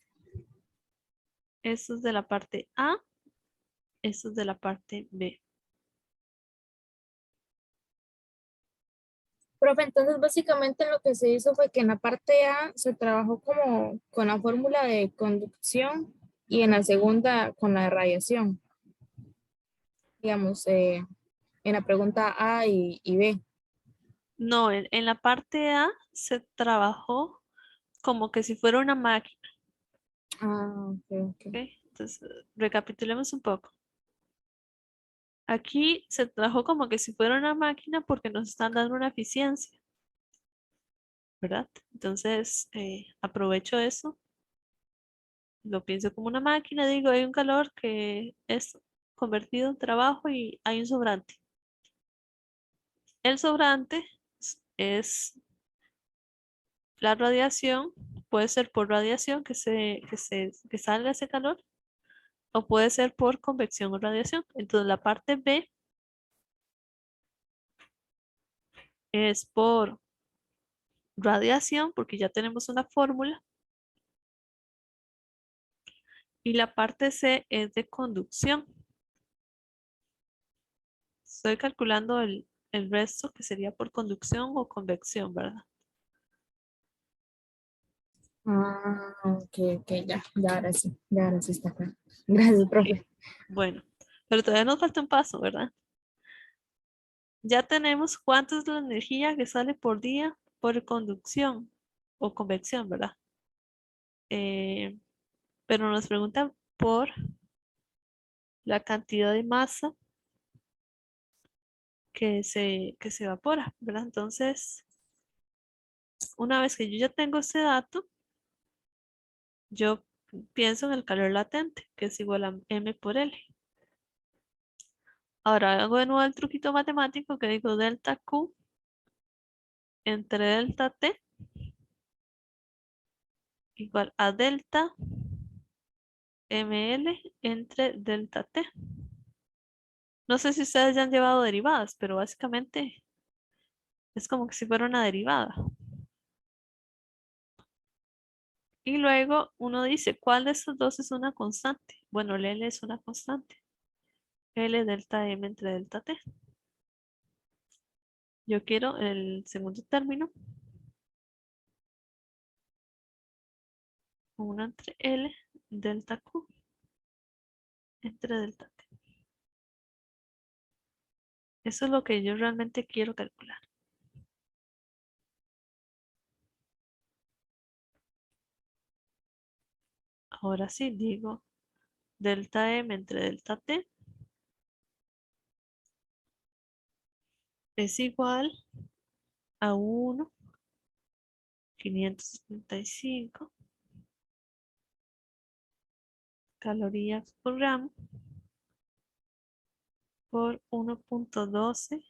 Esto es de la parte A. Esto es de la parte B. Profe, entonces básicamente lo que se hizo fue que en la parte A se trabajó como con la fórmula de conducción y en la segunda con la de radiación, digamos, en la pregunta A y B. No, en la parte A se trabajó como que si fuera una máquina. Ah, ok, ok. ¿Ok? Entonces, recapitulemos un poco. Aquí se trabajó como que si fuera una máquina porque nos están dando una eficiencia, ¿verdad? Entonces, aprovecho eso, lo pienso como una máquina, digo, hay un calor que es convertido en trabajo y hay un sobrante. El sobrante es la radiación, puede ser por radiación que salga ese calor o puede ser por convección o radiación. Entonces, la parte B es por radiación, porque ya tenemos una fórmula, y la parte C es de conducción. Estoy calculando el resto que sería por conducción o convección, ¿verdad? Ah, ok, ok, ya ahora sí está acá. Gracias, Ok, profe. bueno, pero todavía nos falta un paso, ¿verdad? Ya tenemos cuánto es la energía que sale por día por conducción o convección, ¿verdad? Eh, pero nos preguntan por la cantidad de masa que se evapora, ¿verdad? Entonces, una vez que yo ya tengo ese dato, yo pienso en el calor latente, que es igual a M por L. Ahora hago de nuevo el truquito matemático que digo delta Q entre delta T igual a delta ML entre delta T. No sé si ustedes ya han llevado derivadas, pero básicamente es como que si fuera una derivada. Y luego uno dice, ¿cuál de estos dos es una constante? Bueno, el L es una constante. L delta M entre delta T. Yo quiero el segundo término. 1 entre L delta Q entre delta T. Eso es lo que yo realmente quiero calcular. Ahora sí digo delta M entre delta T es igual a 1,575 calorías por gramo por 1,12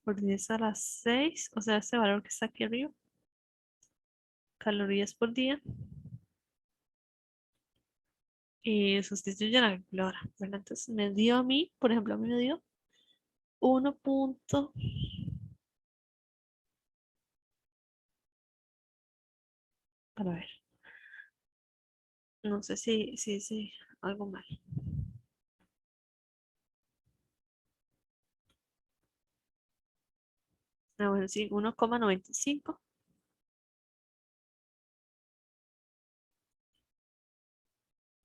por 10 a la 6, o sea, ese valor que está aquí arriba, calorías por día, y sustituyo la calculadora, ¿verdad? Entonces me dio a mí, por ejemplo, a mí me dio 1. Para ver, no sé si algo mal. Ah, bueno, sí, 1,95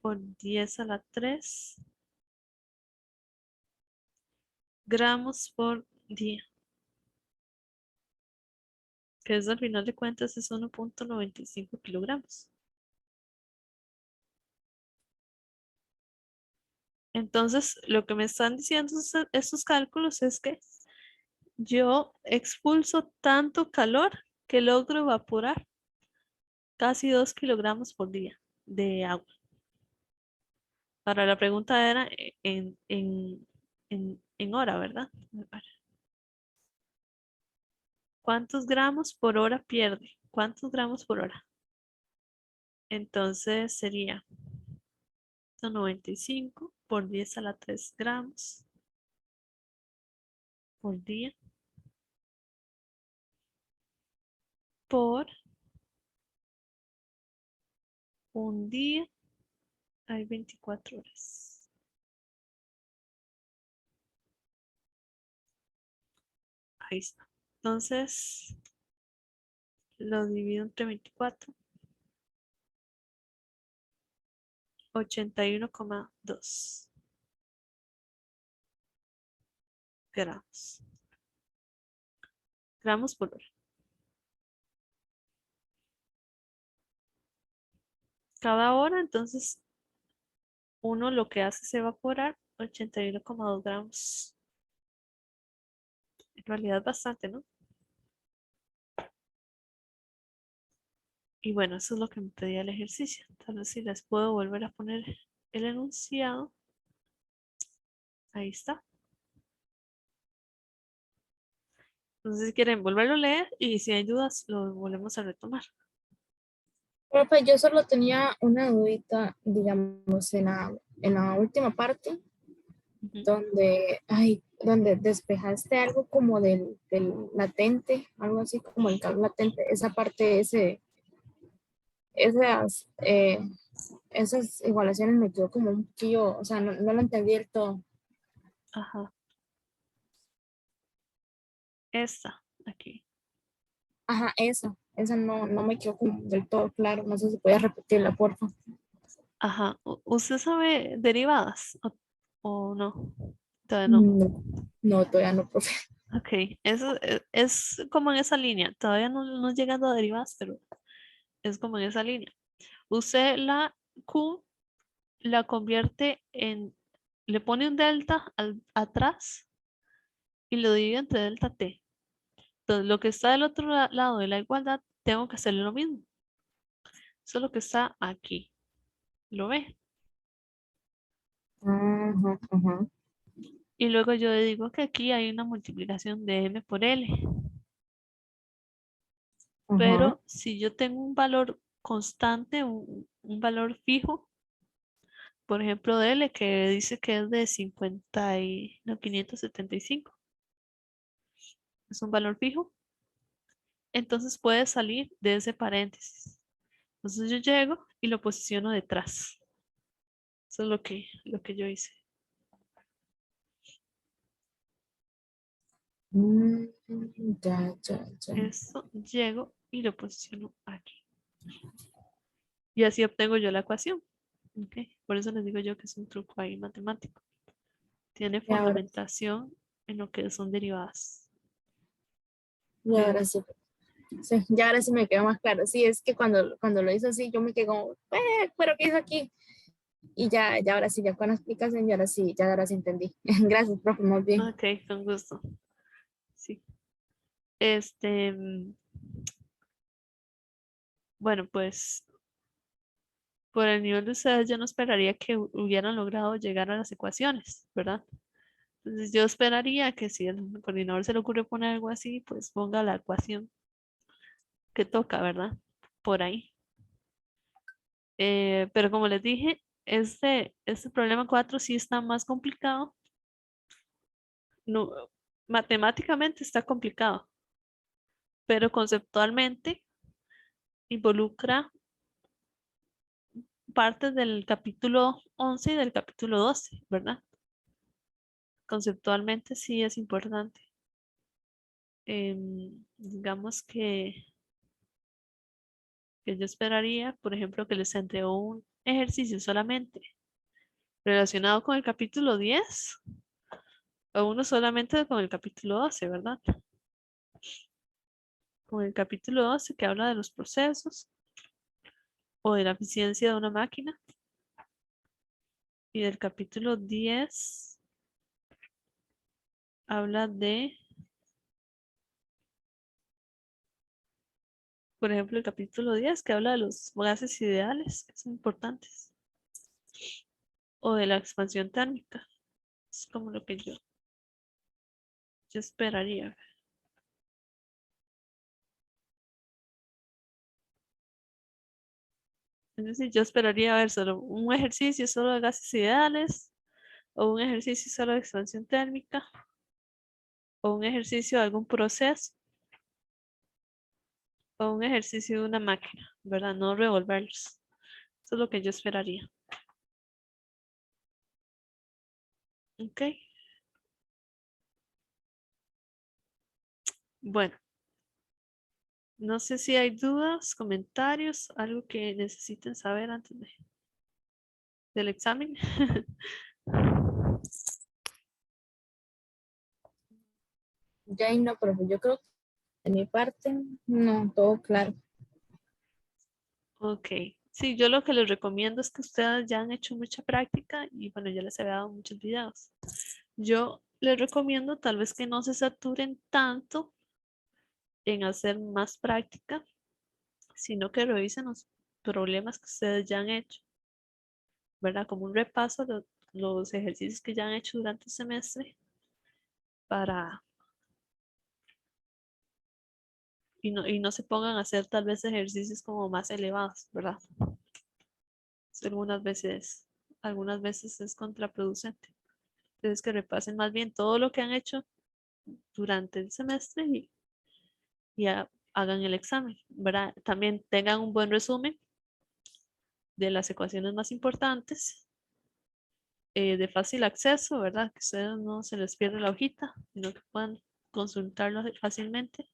por 10 a la 3 gramos por día, que es al final de cuentas es 1,95 kilogramos. Entonces, lo que me están diciendo estos cálculos es que yo expulso tanto calor que logro evaporar casi 2 kilogramos por día de agua. Ahora la pregunta era en hora, ¿verdad? ¿Cuántos gramos por hora pierde? ¿Cuántos gramos por hora? Entonces sería 95 por 10 a la 3 gramos por día por un día. Hay 24 horas. Ahí está. Entonces lo divido entre 24. 81,2 gramos. Gramos por hora. Cada hora, entonces, uno lo que hace es evaporar 81,2 gramos. En realidad es bastante, ¿no? Y bueno, eso es lo que me pedía el ejercicio. Tal vez si les puedo volver a poner el enunciado. Ahí está. Entonces, si quieren volverlo a leer y si hay dudas, lo volvemos a retomar. Profe, yo solo tenía una dudita, digamos, en la última parte, Ujú. donde despejaste algo como del latente, algo así como el calor latente, esa parte, esas, esas igualaciones me quedó como un poquillo, o sea, no lo entendí del todo. Ajá. esta, aquí. Ajá, esa no me quedó como del todo claro. No sé si puedes repetirla, por favor. Ajá. ¿Usted sabe derivadas o no? Todavía no. No, no, todavía no, profe. Ok, eso es como en esa línea. Todavía no llegando a derivadas, pero es como en esa línea. Usted la Q la convierte en, le pone un delta atrás y lo divide entre delta t. Entonces, lo que está del otro lado de la igualdad, tengo que hacerle lo mismo. Eso es lo que está aquí. ¿Lo ve? Ajá, ajá, Y luego yo le digo que aquí hay una multiplicación de m por l. ajá. Pero si yo tengo un valor constante, un valor fijo, por ejemplo, de L que dice que es de 50 y, no, 575, es un valor fijo, entonces puede salir de ese paréntesis. Entonces yo llego y lo posiciono detrás. Eso es lo que yo hice. Mm, ya, ya, ya. Eso llego y lo posiciono aquí. Y así obtengo yo la ecuación. ¿Ok? Por eso les digo yo que es un truco ahí matemático. Tiene Y ahora, fundamentación en lo que son derivadas. y ahora sí. Sí, ya ahora sí me quedó más claro. Sí, es que cuando lo hizo así, yo me quedé como, pero ¿qué hizo aquí? Y ya ahora sí, ya con la explicación, ya ahora sí entendí. Gracias, profe, más bien. Ok, con gusto. Sí. Este, bueno, pues por el nivel de ustedes yo no esperaría que hubieran logrado llegar a las ecuaciones, ¿verdad? Entonces yo esperaría que si el coordinador se le ocurre poner algo así, pues ponga la ecuación que toca, ¿verdad? Por ahí. Pero como les dije, este problema 4 sí está más complicado. No, matemáticamente está complicado, pero conceptualmente involucra partes del capítulo 11 y del capítulo 12, ¿verdad? Conceptualmente sí es importante. Digamos que yo esperaría, por ejemplo, que les entregó un ejercicio solamente relacionado con el capítulo 10 o uno solamente con el capítulo 12, ¿verdad? Con el capítulo 12 que habla de los procesos o de la eficiencia de una máquina y del capítulo 10 habla de, por ejemplo, el capítulo 10 que habla de los gases ideales, que son importantes, o de la expansión térmica. Es como lo que yo esperaría. Es decir, yo esperaría ver solo un ejercicio solo de gases ideales, o un ejercicio solo de expansión térmica, o un ejercicio de algún proceso, o un ejercicio de una máquina, ¿verdad? No revolverlos. Eso es lo que yo esperaría. Ok. Bueno, no sé si hay dudas, comentarios, algo que necesiten saber antes del examen. Ya y no, profe, yo creo que de mi parte, no, todo claro. Ok. Sí, yo lo que les recomiendo es que ustedes ya han hecho mucha práctica y bueno, ya les había dado muchos videos. Yo les recomiendo tal vez que no se saturen tanto en hacer más práctica, sino que revisen los problemas que ustedes ya han hecho, ¿verdad? Como un repaso de los ejercicios que ya han hecho durante el semestre para y no se pongan a hacer tal vez ejercicios como más elevados, ¿verdad? Algunas veces es contraproducente. Entonces que repasen más bien todo lo que han hecho durante el semestre y hagan el examen, ¿verdad? También tengan un buen resumen de las ecuaciones más importantes, de fácil acceso, ¿verdad? Que ustedes no se les pierda la hojita, sino que puedan consultarlo fácilmente.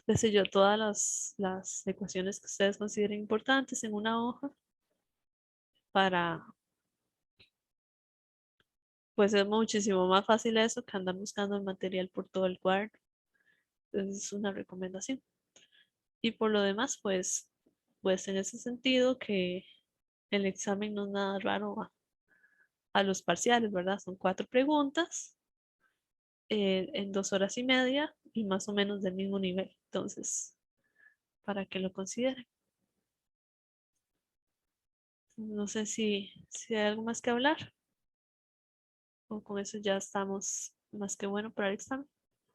Qué sé yo, todas las ecuaciones que ustedes consideren importantes en una hoja para, pues es muchísimo más fácil eso que andar buscando el material por todo el cuadro. Entonces es una recomendación. Y por lo demás, pues en ese sentido que el examen no es nada raro a los parciales, ¿verdad? Son 4 preguntas en 2 horas y media y más o menos del mismo nivel. Entonces, para que lo consideren. No sé si hay algo más que hablar o con eso ya estamos más que bueno para el examen.